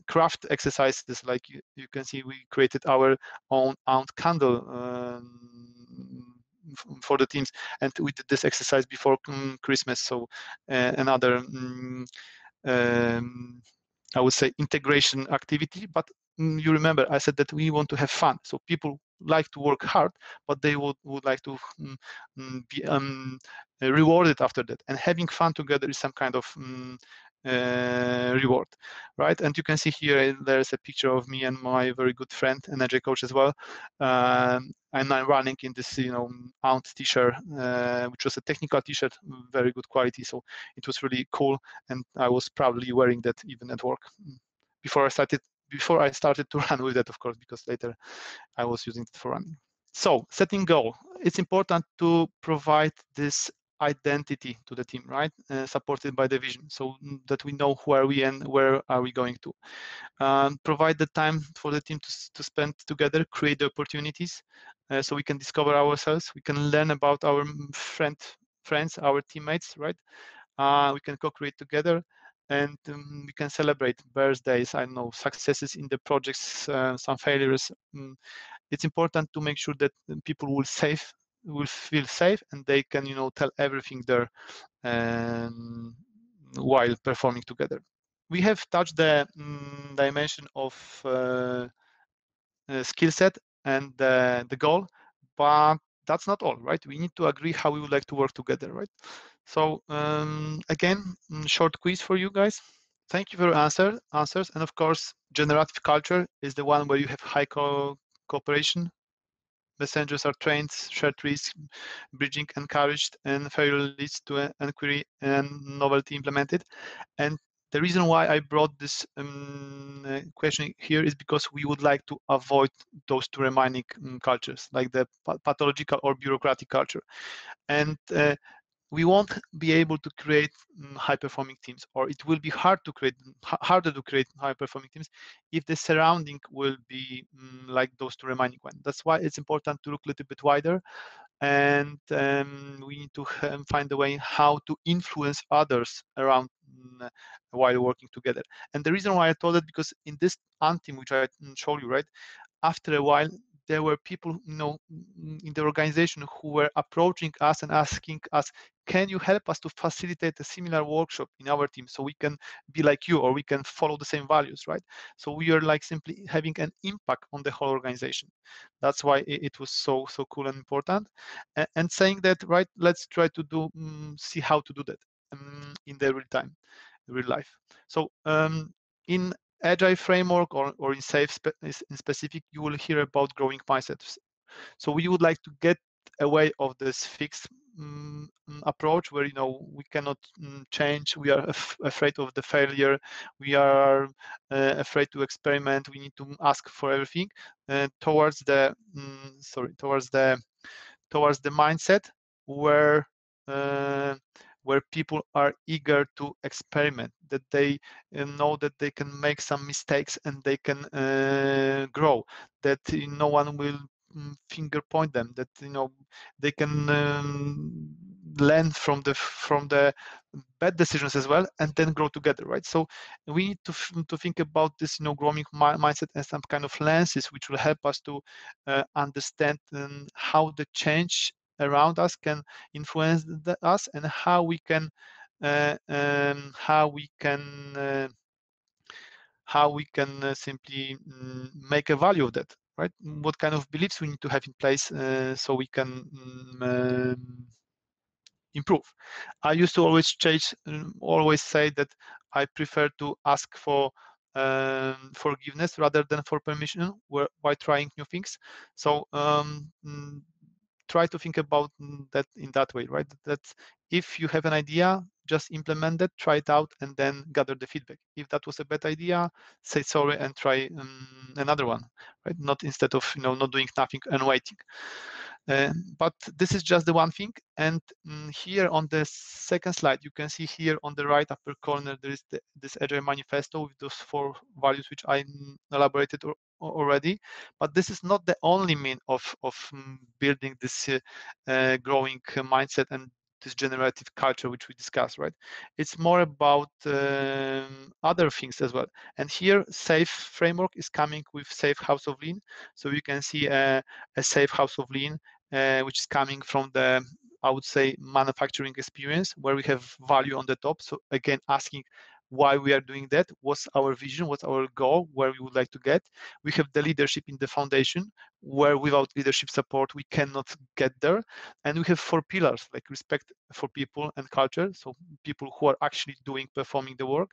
craft exercises, like you can see we created our own candle for the teams, and we did this exercise before Christmas. So another I would say integration activity. But you remember I said that we want to have fun, so people like to work hard, but they would like to be rewarded after that, and having fun together is some kind of reward, right? And you can see here there's a picture of me and my very good friend and agile coach as well, and I'm running in this Aunt t-shirt, which was a technical t-shirt, very good quality, so it was really cool, and I was proudly wearing that even at work before I started to run with that, of course, because later I was using it for running. So setting goal, it's important to provide this identity to the team, right? Supported by the vision, so that we know who are we and where are we going to. Provide the time for the team to spend together, create the opportunities, so we can discover ourselves, we can learn about our friends, our teammates, right? We can co-create together, and we can celebrate birthdays, I don't know, successes in the projects, some failures. It's important to make sure that people will feel safe, and they can tell everything there, while performing together. We have touched the dimension of skill set and the goal, but that's not all, right? We need to agree how we would like to work together, right? So again, short quiz for you guys. Thank you for your answers. And of course, generative culture is the one where you have high cooperation. Messengers are trained, shared risk, bridging encouraged, and failure leads to an inquiry and novelty implemented. And the reason why I brought this question here is because we would like to avoid those two remaining cultures, like the pathological or bureaucratic culture. And we won't be able to create high-performing teams, or it will be harder to create high-performing teams if the surrounding will be like those two remaining ones. That's why it's important to look a little bit wider, and we need to find a way how to influence others around while working together. And the reason why I told it, because in this team which I showed you, right, after a while there were people, in the organization who were approaching us and asking us, can you help us to facilitate a similar workshop in our team so we can be like you, or we can follow the same values, right? So we are like simply having an impact on the whole organization. That's why it was so cool and important. And saying that, right, let's try to do see how to do that in the real life. So in agile framework or in safe in specific, you will hear about growing mindsets. So we would like to get away of this fixed approach where we cannot change. We are afraid of the failure. We are afraid to experiment. We need to ask for everything towards the mindset where people are eager to experiment, that they know that they can make some mistakes and they can grow, that no one will finger point them, that they can learn from the bad decisions as well, and then grow together, right? So we need to think about this growing mindset as some kind of lenses which will help us to understand how the change around us can influence us, and how we can simply make a value of that, right? What kind of beliefs we need to have in place so we can improve. I used to always say that I prefer to ask for forgiveness rather than for permission by trying new things. So try to think about that in that way, right? That if you have an idea, just implement it, try it out, and then gather the feedback. If that was a bad idea, say sorry and try another one, right? Not instead of not doing nothing and waiting. But this is just the one thing. And here on the second slide, you can see here on the right upper corner, there is this Agile manifesto with those 4 values which I elaborated already. But this is not the only mean of building this growing mindset and this generative culture which we discussed, right? It's more about other things as well. And here, SAFE framework is coming with Safe House of Lean. So you can see a Safe House of Lean, which is coming from the, I would say, manufacturing experience, where we have value on the top. So again, asking why we are doing that, what's our vision, what's our goal, where we would like to get. We have the leadership in the foundation, where without leadership support, we cannot get there. And we have 4 pillars, like respect for people and culture. So people who are actually performing the work,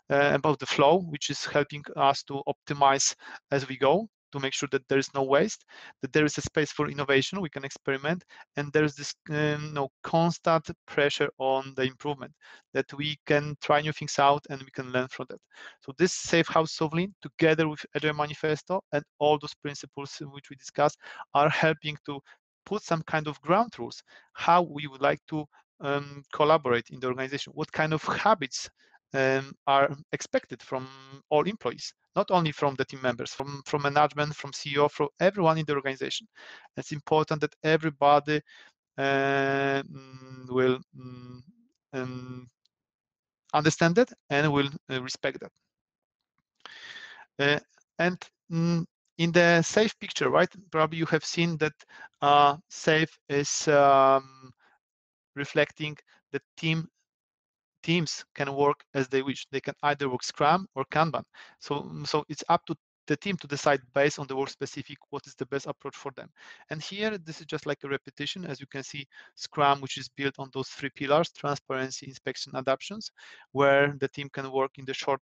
about the flow, which is helping us to optimize as we go, to make sure that there is no waste, that there is a space for innovation, we can experiment, and there's this constant pressure on the improvement, that we can try new things out and we can learn from that. So this Safe House of Lean, together with Agile Manifesto and all those principles which we discussed, are helping to put some kind of ground rules, how we would like to collaborate in the organization, what kind of habits are expected from all employees, not only from the team members, from management, from CEO, from everyone in the organization. It's important that everybody will understand that and will respect that. And in the SAFE picture, right, probably you have seen that SAFE is reflecting the team teams can work as they wish. They can either work Scrum or Kanban. So it's up to the team to decide based on the work specific what is the best approach for them. And here, this is just like a repetition. As you can see, Scrum, which is built on those three pillars: transparency, inspection, adaptions, where the team can work in the short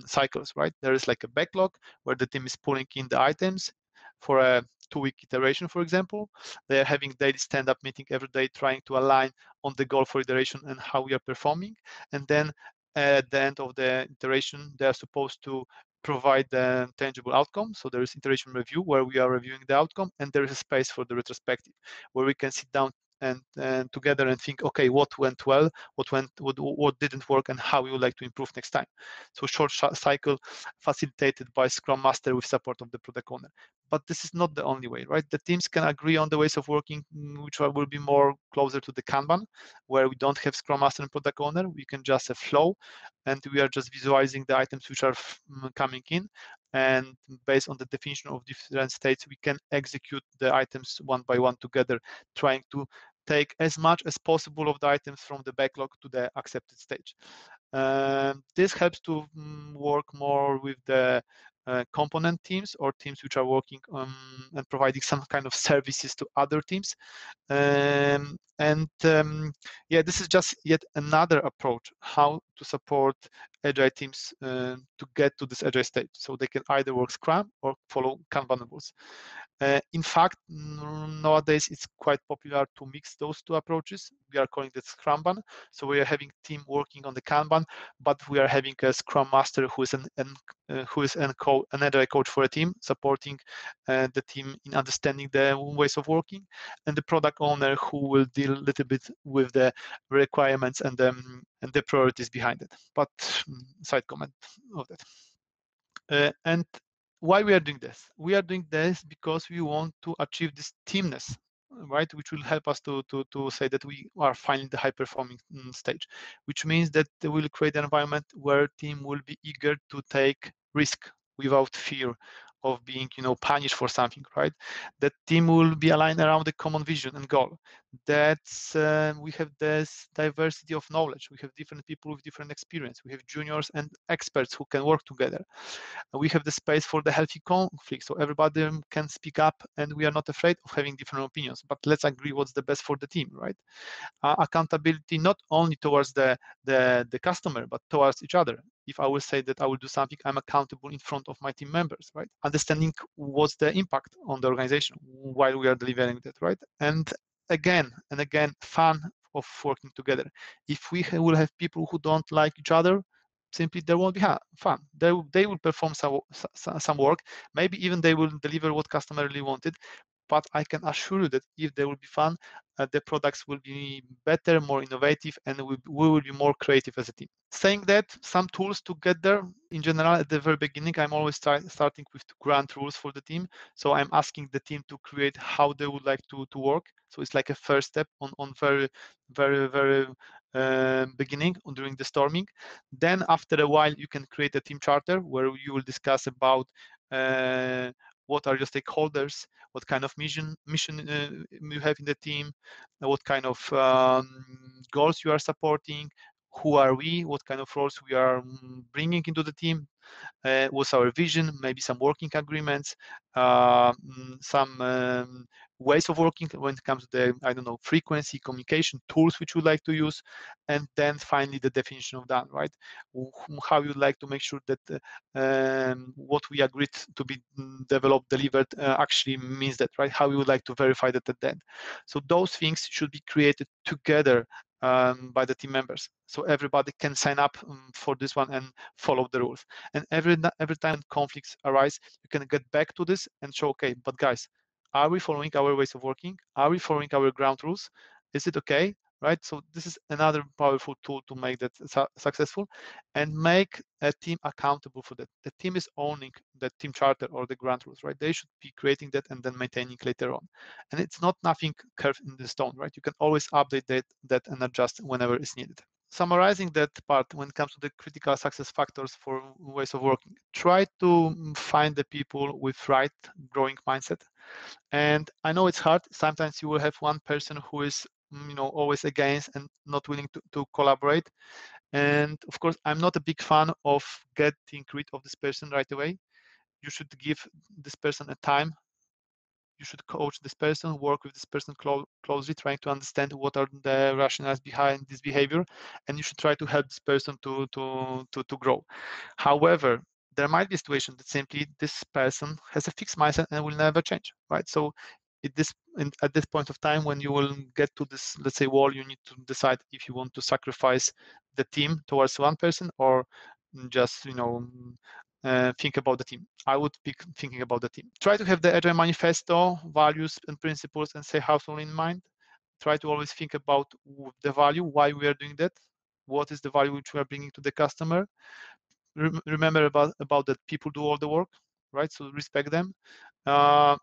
cycles, right? There is like a backlog where the team is pulling in the items for a 2-week iteration, for example. They are having daily stand-up meeting every day, trying to align on the goal for iteration and how we are performing. And then at the end of the iteration, they are supposed to provide the tangible outcome. So there is iteration review where we are reviewing the outcome, and there is a space for the retrospective where we can sit down and together and think, okay, what went well, what didn't work, and how we would like to improve next time. So short cycle facilitated by Scrum Master with support of the product owner. But this is not the only way, right? The teams can agree on the ways of working, which will be more closer to the Kanban, where we don't have Scrum Master and product owner. We can just have flow, and we are just visualizing the items which are coming in. And based on the definition of different states, we can execute the items one by one together, trying to take as much as possible of the items from the backlog to the accepted stage. This helps to work more with the component teams or teams which are working and providing some kind of services to other teams. Yeah, this is just yet another approach how to support agile teams to get to this agile state. So they can either work Scrum or follow Kanban rules. In fact, nowadays it's quite popular to mix those two approaches. We are calling it Scrumban. So we are having team working on the Kanban, but we are having a Scrum Master who is an agile coach for a team, supporting the team in understanding the ways of working, and the product owner who will deal a little bit with the requirements and the priorities behind it. But side comment of that. And why we are doing this? We are doing this because we want to achieve this teamness, right? Which will help us to say that we are finding the high performing stage, which means that they will create an environment where team will be eager to take risk without fear of being, punished for something, right? That team will be aligned around the common vision and goal. That's we have this diversity of knowledge. We have different people with different experience. We have juniors and experts who can work together. We have the space for the healthy conflict, so everybody can speak up, and we are not afraid of having different opinions. But let's agree what's the best for the team, right? Accountability not only towards the customer, but towards each other. If I will say that I will do something, I'm accountable in front of my team members, right? Understanding what's the impact on the organization while we are delivering that, right? And again and again, fun of working together. If we will have people who don't like each other, simply there won't be fun. They will perform some work. Maybe even they will deliver what customer really wanted. But I can assure you that if there will be fun, the products will be better, more innovative, and we will be more creative as a team. Saying that, some tools to get there. In general, at the very beginning, I'm always starting with grand rules for the team. So I'm asking the team to create how they would like to work. So it's like a first step on very, very, very beginning during the storming. Then after a while, you can create a team charter where you will discuss about what are your stakeholders, what kind of mission you have in the team, what kind of goals you are supporting, who are we, what kind of roles we are bringing into the team, what's our vision, maybe some working agreements, some ways of working when it comes to the, I don't know, frequency, communication, tools which you like to use, and then finally the definition of that, right? How you'd like to make sure that what we agreed to be developed, delivered actually means that, right? How you would like to verify that at the end. So those things should be created together by the team members, so everybody can sign up for this one and follow the rules. And every time conflicts arise, you can get back to this and show, okay, but guys, are we following our ways of working? Are we following our ground rules? Is it okay? Right? So this is another powerful tool to make that successful and make a team accountable for that. The team is owning the team charter or the ground rules, right? They should be creating that and then maintaining later on. And it's not nothing carved in the stone, right? You can always update that and adjust whenever it's needed. Summarizing that part, when it comes to the critical success factors for ways of working, try to find the people with right growing mindset. And I know it's hard. Sometimes you will have one person who is always against and not willing to collaborate. And of course, I'm not a big fan of getting rid of this person right away. You should give this person a time. You should coach this person, work with this person closely, trying to understand what are the rationales behind this behavior, and you should try to help this person to grow. However, there might be a situation that simply this person has a fixed mindset and will never change, right? So at this point of time, when you will get to this, let's say, wall, you need to decide if you want to sacrifice the team towards one person or just think about the team. I would be thinking about the team. Try to have the Agile manifesto, values and principles, and say hustle in mind. Try to always think about the value, why we are doing that, what is the value which we are bringing to the customer. Remember about that people do all the work, right? So respect them. Uh,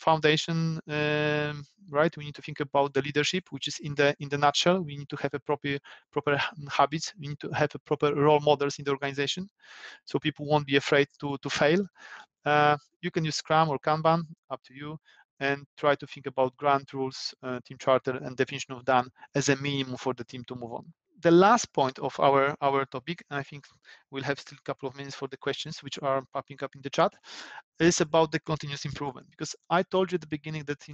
Foundation, right? We need to think about the leadership, which is in the nutshell. We need to have a proper habits. We need to have a proper role models in the organization, so people won't be afraid to fail. You can use Scrum or Kanban, up to you, and try to think about grant rules, team charter, and definition of done as a minimum for the team to move on. The last point of our topic, I think we'll have still a couple of minutes for the questions which are popping up in the chat, is about the continuous improvement. Because I told you at the beginning that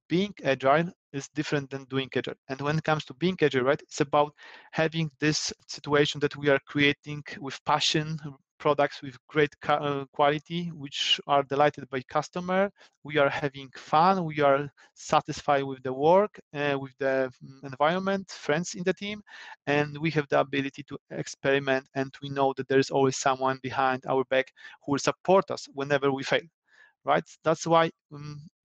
being agile is different than doing agile. And when it comes to being agile, right, it's about having this situation that we are creating with passion, products with great quality, which are delighted by customer. We are having fun. We are satisfied with the work, with the environment, friends in the team, and we have the ability to experiment. And we know that there is always someone behind our back who will support us whenever we fail, right? That's why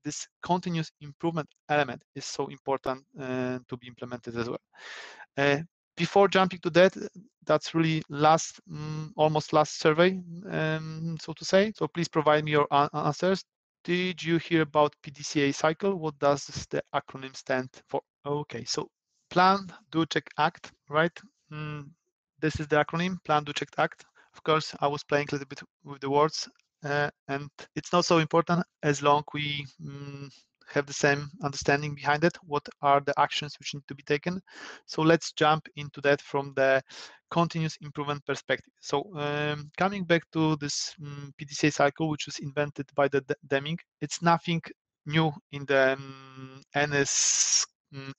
this continuous improvement element is so important to be implemented as well. Before jumping to that, that's really almost last survey, so to say. So please provide me your answers. Did you hear about PDCA cycle? What does the acronym stand for? Okay, so plan, do, check, act, right? This is the acronym, plan, do, check, act. Of course, I was playing a little bit with the words, and it's not so important as long we have the same understanding behind it. What are the actions which need to be taken? So let's jump into that from the continuous improvement perspective. So coming back to this PDCA cycle, which was invented by the Deming, it's nothing new in the NS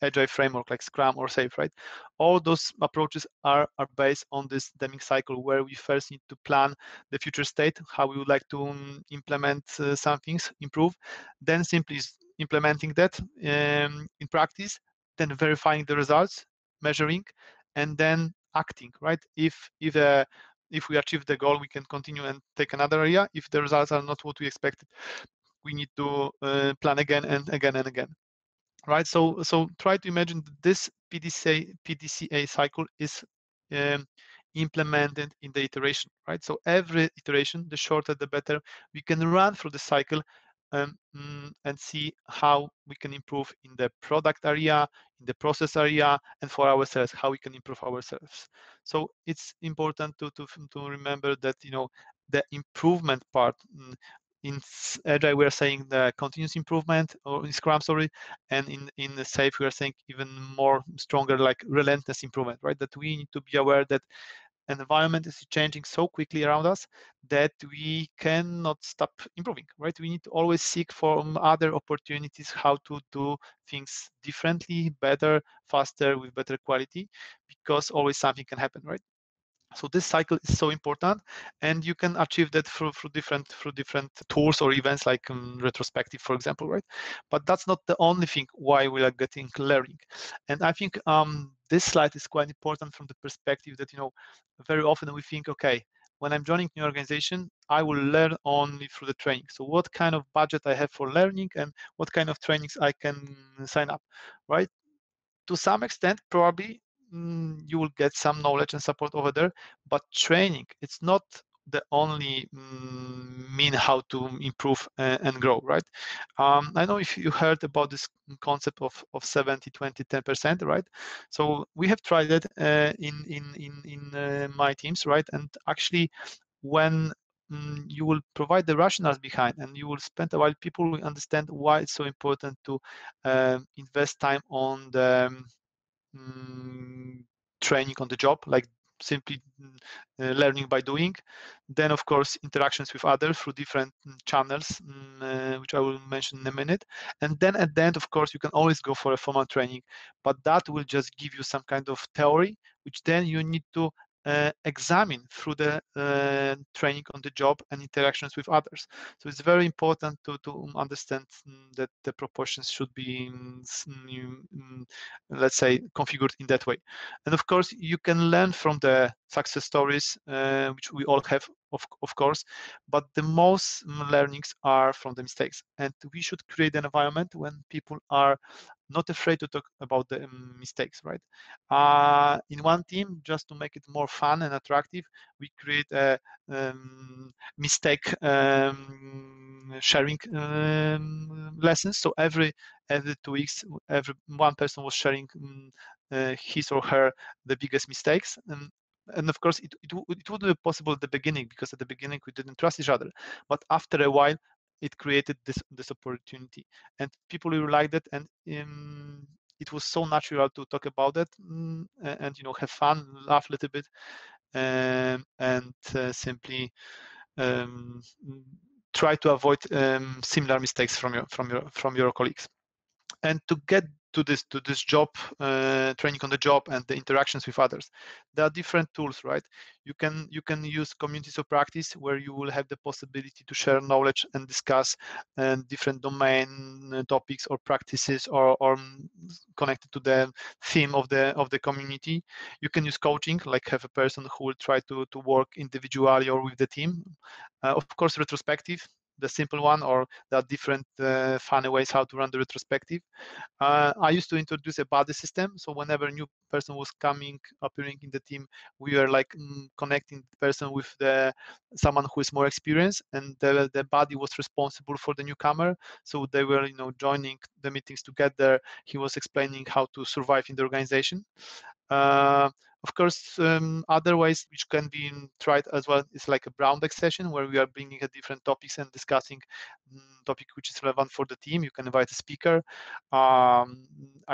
agile framework like Scrum or Safe, right? All those approaches are based on this Deming cycle, where we first need to plan the future state, how we would like to implement some things, improve, then simply implementing that in practice, then verifying the results, measuring, and then acting, right? If we achieve the goal, we can continue and take another area. If the results are not what we expected, we need to plan again and again and again, right? So try to imagine this PDCA cycle is um, implemented in the iteration, right? So every iteration, the shorter the better, we can run through the cycle and see how we can improve in the product area, in the process area, and for ourselves, how we can improve ourselves. So it's important to remember that the improvement part. In Agile, we are saying the continuous improvement, or in Scrum, sorry, and in the Safe, we are saying even more stronger, like relentless improvement, right? That we need to be aware that an environment is changing so quickly around us that we cannot stop improving, right? We need to always seek for other opportunities how to do things differently, better, faster, with better quality, because always something can happen, right? So this cycle is so important, and you can achieve that through different tools or events like retrospective, for example, right? But that's not the only thing why we are getting learning. And I think this slide is quite important from the perspective that very often we think, okay, when I'm joining new organization, I will learn only through the training. So what kind of budget I have for learning and what kind of trainings I can sign up, right? To some extent, probably you will get some knowledge and support over there, but training, it's not the only mean how to improve and grow, right? I know if you heard about this concept of 70, 20, 10%, right? So we have tried it in my teams, right? And actually, when you will provide the rationales behind, and you will spend a while. People will understand why it's so important to invest time on the training on the job, like simply learning by doing. Then, of course, interactions with others through different channels, which I will mention in a minute. And then at the end, of course, you can always go for a formal training, but that will just give you some kind of theory, which then you need to examine through the training on the job and interactions with others. So it's very important to understand that the proportions should be, let's say, configured in that way. And of course, you can learn from the success stories, which we all have, of course, but the most learnings are from the mistakes. And we should create an environment when people are not afraid to talk about the mistakes, right? In one team, just to make it more fun and attractive, we create a mistake sharing lessons. So every 2 weeks, every one person was sharing his or her the biggest mistakes. And of course, it would be possible at the beginning, because at the beginning we didn't trust each other. But after a while, it created this opportunity, and people really liked it, and it was so natural to talk about it, and have fun, laugh a little bit, and simply um, try to avoid similar mistakes from your colleagues. And to get to this job, training on the job and the interactions with others, there are different tools, right? You can use communities of practice, where you will have the possibility to share knowledge and discuss different domain topics or practices, or connected to the theme of the community. You can use coaching, like have a person who will try to work individually or with the team. Of course, retrospective, the simple one, or there are different funny ways how to run the retrospective. I used to introduce a buddy system, so whenever a new person was appearing in the team, we were like connecting the person with someone who is more experienced, and the buddy was responsible for the newcomer. So they were, joining the meetings together. He was explaining how to survive in the organization. Of course, other ways which can be tried as well is like a brown bag session, where we are bringing different topics and discussing topic which is relevant for the team. You can invite a speaker. I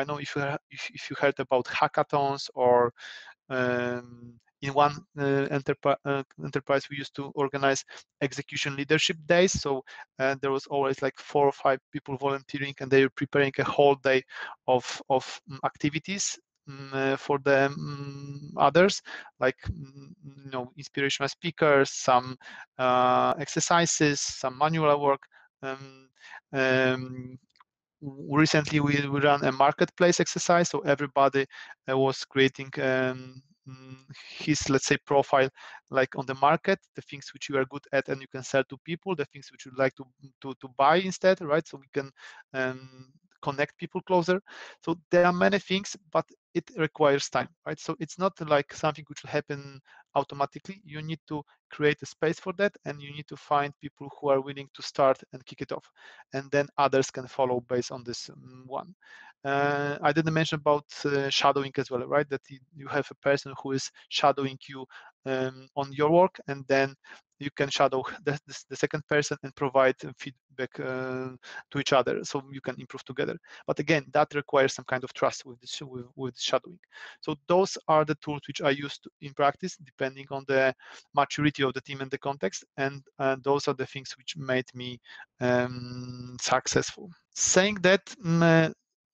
know if you heard about hackathons, or in one enterprise, we used to organize execution leadership days. So there was always like 4 or 5 people volunteering, and they were preparing a whole day of activities for the others, like inspirational speakers, some exercises, some manual work. Um, um, Recently, we ran a marketplace exercise, so everybody was creating his, let's say, profile, like on the market, the things which you are good at and you can sell to people, the things which you'd like to buy instead, right? So we can connect people closer. So there are many things, but it requires time, right? So it's not like something which will happen automatically. You need to create a space for that, and you need to find people who are willing to start and kick it off, and then others can follow based on this one. I didn't mention about shadowing as well, right? That you have a person who is shadowing you on your work, and then you can shadow the second person and provide feedback to each other, so you can improve together. But again, that requires some kind of trust with shadowing. So those are the tools which I use in practice, depending on the maturity of the team and the context, and those are the things which made me successful. Saying that,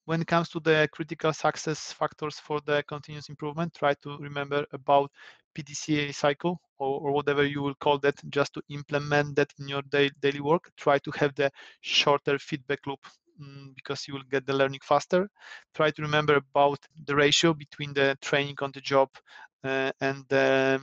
when it comes to the critical success factors for the continuous improvement, try to remember about PDCA cycle, or whatever you will call that, just to implement that in your daily work. Try to have the shorter feedback loop, because you will get the learning faster. Try to remember about the ratio between the training on the job and the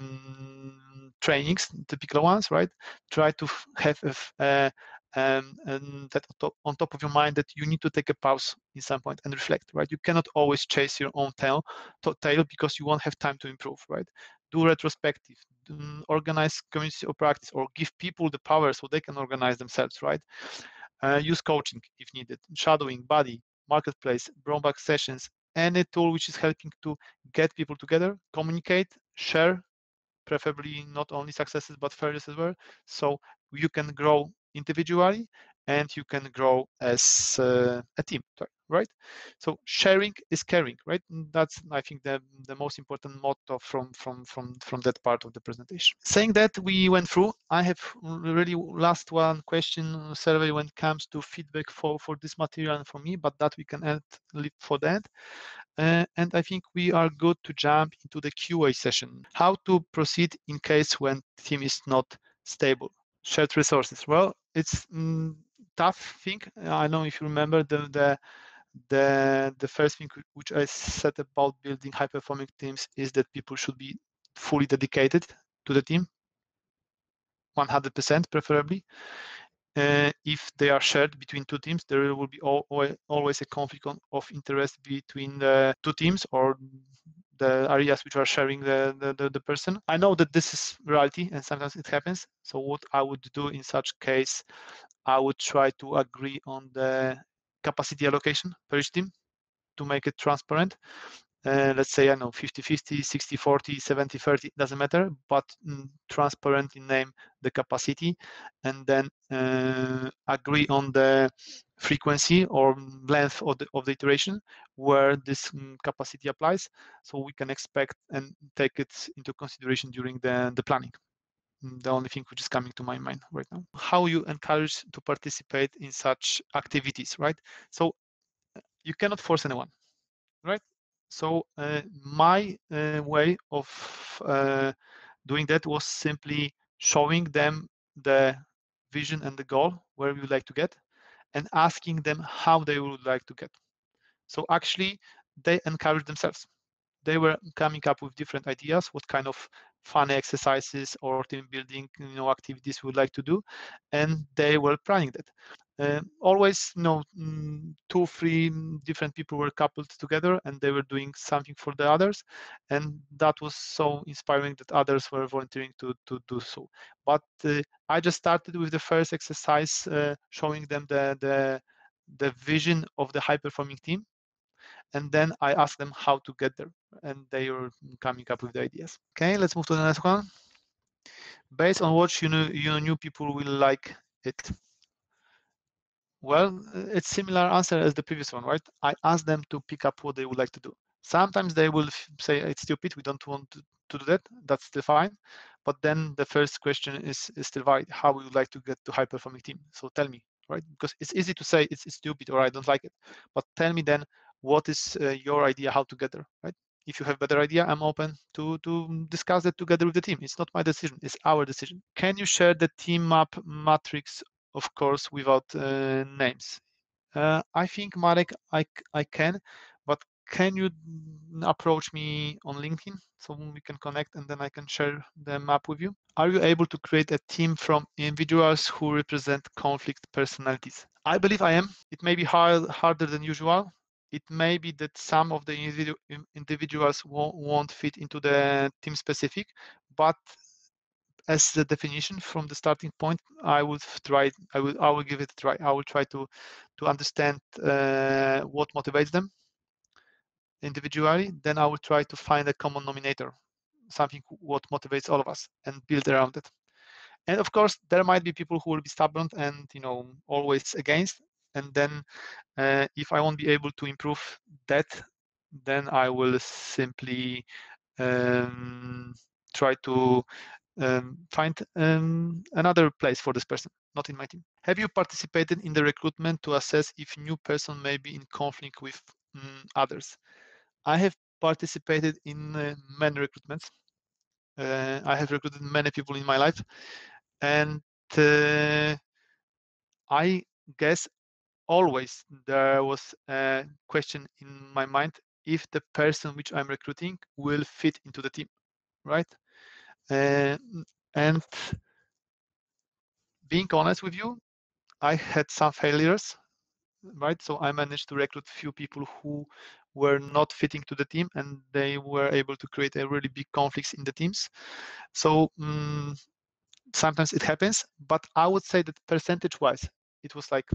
trainings, typical ones, right? Try to have and that on top of your mind, that you need to take a pause in some point and reflect, right? You cannot always chase your own tail, because you won't have time to improve, right? Do retrospective, organize community or practice, or give people the power so they can organize themselves, right? Use coaching if needed, shadowing, buddy, marketplace, brown bag sessions, any tool which is helping to get people together, communicate, share, preferably not only successes but failures as well. So you can grow individually and you can grow as a team, right? So sharing is caring, right? That's, I think, the most important motto from that part of the presentation. Saying that, we went through, I have really last one question survey when it comes to feedback for this material and for me, but that we can leave for that. And I think we are good to jump into the QA session. How to proceed in case when team is not stable. Shared resources. Well, it's tough thing. I don't know if you remember the first thing which I said about building high performing teams is that people should be fully dedicated to the team, 100% preferably. If they are shared between two teams, there will be always a conflict of interest between the two teams or the areas which are sharing the person. I know that this is reality and sometimes it happens. So what I would do in such case, I would try to agree on the capacity allocation per each team to make it transparent. Let's say, I know, 50-50, 60-40, 70-30, doesn't matter, but transparently name the capacity and then agree on the frequency or length of the iteration where this capacity applies, so we can expect and take it into consideration during the planning. The only thing which is coming to my mind right now. How you encourage to participate in such activities, right? So you cannot force anyone, right? So my way of doing that was simply showing them the vision and the goal where we would like to get and asking them how they would like to get. So actually they encourage themselves. They were coming up with different ideas, what kind of fun exercises or team building activities we would like to do, and they were planning that. Always, 2-3 different people were coupled together and they were doing something for the others, and that was so inspiring that others were volunteering to do so. But I just started with the first exercise, showing them the vision of the high performing team, and then I asked them how to get there, and they were coming up with the ideas. Okay, let's move to the next one. Based on what you people will like it. Well, it's similar answer as the previous one, right? I asked them to pick up what they would like to do. Sometimes they will say it's stupid, we don't want to do that. That's still fine. But then the first question is still valid. How would you like to get to high performing team? So tell me, right? Because it's easy to say it's stupid or I don't like it. But tell me then, what is your idea how to get there, right? If you have better idea, I'm open to discuss that together with the team. It's not my decision, it's our decision. Can you share the team map matrix, of course, without names? I think, Marek, I can, but can you approach me on LinkedIn so we can connect and then I can share the map with you? Are you able to create a team from individuals who represent conflict personalities? I believe I am. It may be harder than usual. It may be that some of the individuals won't fit into the team specific, but as the definition from the starting point, I will give it a try. I will try to understand what motivates them individually. Then I will try to find a common denominator, something what motivates all of us, and build around it. And of course, there might be people who will be stubborn and always against. And then if I won't be able to improve that, then I will simply try to find another place for this person, not in my team. Have you participated in the recruitment to assess if new person may be in conflict with others? I have participated in many recruitments. I have recruited many people in my life, and I guess always there was a question in my mind if the person which I'm recruiting will fit into the team, right? And being honest with you, I had some failures, right? So I managed to recruit few people who were not fitting to the team, and they were able to create a really big conflicts in the teams. So sometimes it happens, but I would say that percentage-wise, it was like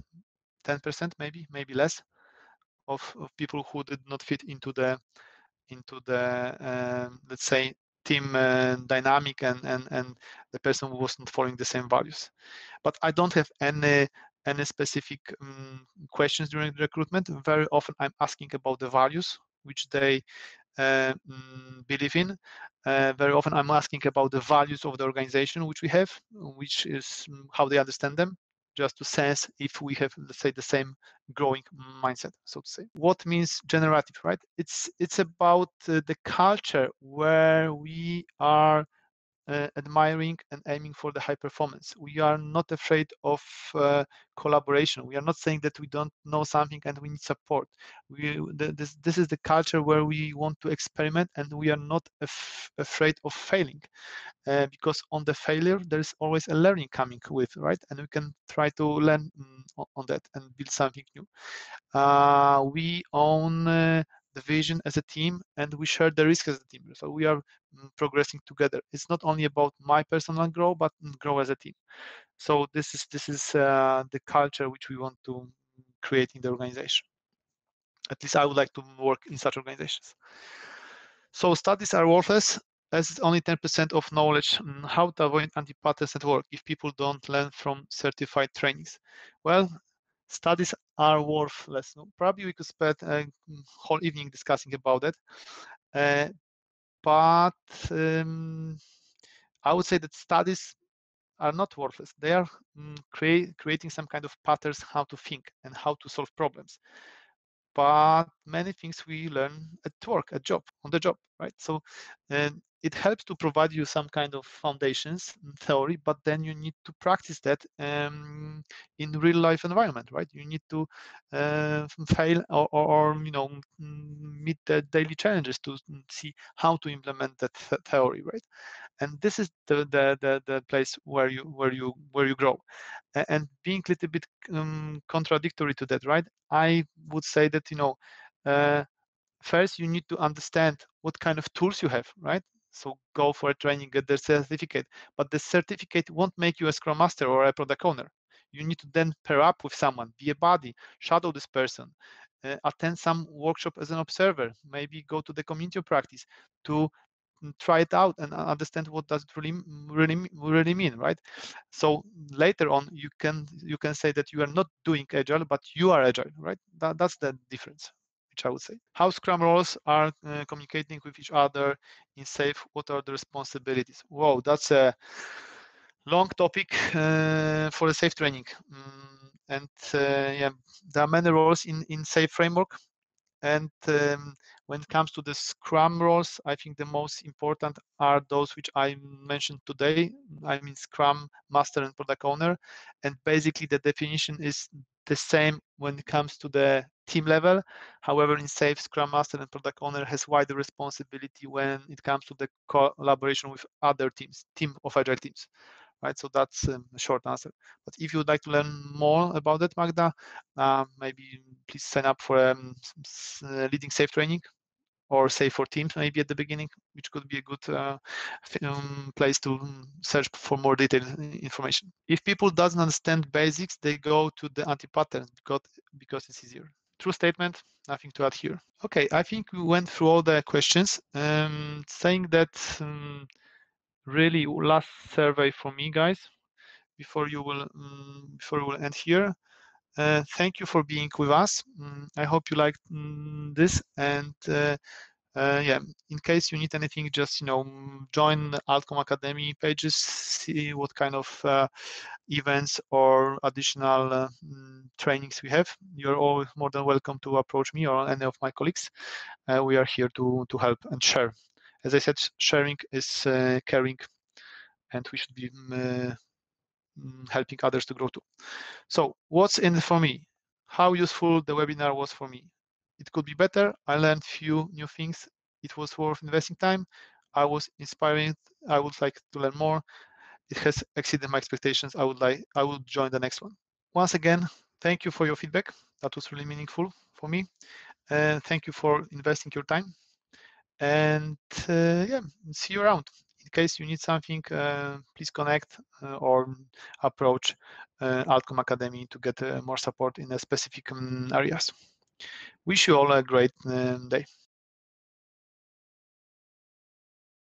10%, maybe less, of people who did not fit into the let's say team dynamic and the person who was not following the same values. But I don't have any specific questions during the recruitment. Very often I'm asking about the values which they believe in. Very often I'm asking about the values of the organization which we have, which is how they understand them, just to sense if we have, let's say, the same growing mindset, so to say. What means generative, right? It's about the culture where we are admiring and aiming for the high performance. We are not afraid of collaboration. We are not saying that we don't know something and we need support. This is the culture where we want to experiment, and we are not afraid of failing, because on the failure there is always a learning coming with, right? And we can try to learn on that and build something new. We own the vision as a team, and we share the risk as a team. So we are progressing together. It's not only about my personal growth, but grow as a team. So this is the culture which we want to create in the organization. At least I would like to work in such organizations. So studies are worthless, as it's only 10% of knowledge how to avoid anti-patterns at work if people don't learn from certified trainings. Well, studies are worthless. Probably we could spend a whole evening discussing about it, but I would say that studies are not worthless. They are creating some kind of patterns how to think and how to solve problems. But many things we learn at work, at job, on the job, right? So it helps to provide you some kind of foundations in theory, but then you need to practice that in real life environment, right? You need to fail or meet the daily challenges to see how to implement that theory, right? And this is the place where you grow. And being a little bit contradictory to that, right? I would say that first you need to understand what kind of tools you have, right? So go for a training, get the certificate, but the certificate won't make you a scrum master or a product owner. You need to then pair up with someone, be a buddy, shadow this person, attend some workshop as an observer, maybe go to the community of practice to try it out and understand what does it really mean, right? So later on you can say that you are not doing agile, but you are agile, right? That's the difference, which I would say. How Scrum roles are communicating with each other in SAFe, what are the responsibilities? Whoa, that's a long topic for a SAFe training. And yeah, there are many roles in SAFe framework. And when it comes to the Scrum roles, I think the most important are those which I mentioned today. I mean Scrum Master and Product Owner. And basically the definition is the same when it comes to the team level. However, in SAFe, Scrum Master and Product Owner has wider responsibility when it comes to the collaboration with other teams, team of agile teams. Right, so that's a short answer. But if you would like to learn more about that, Magda, maybe please sign up for leading SAFe training or SAFe for teams maybe at the beginning, which could be a good place to search for more detailed information. If people doesn't understand basics, they go to the anti-pattern because it's easier. True statement, nothing to add here. Okay, I think we went through all the questions. Saying that really last survey for me, guys, before you will end here. Thank you for being with us. I hope you liked this, and yeah, in case you need anything, just join the Altcom Academy pages, see what kind of events or additional trainings we have. You're always more than welcome to approach me or any of my colleagues. We are here to help and share. As I said, sharing is caring, and we should be helping others to grow too. So what's in it for me? How useful the webinar was for me? It could be better. I learned few new things. It was worth investing time. I was inspired. I would like to learn more. It has exceeded my expectations. I would join the next one. Once again, thank you for your feedback. That was really meaningful for me. And thank you for investing your time. And yeah, see you around. In case you need something, please connect or approach Altcom Academy to get more support in the specific areas. Wish you all a great day.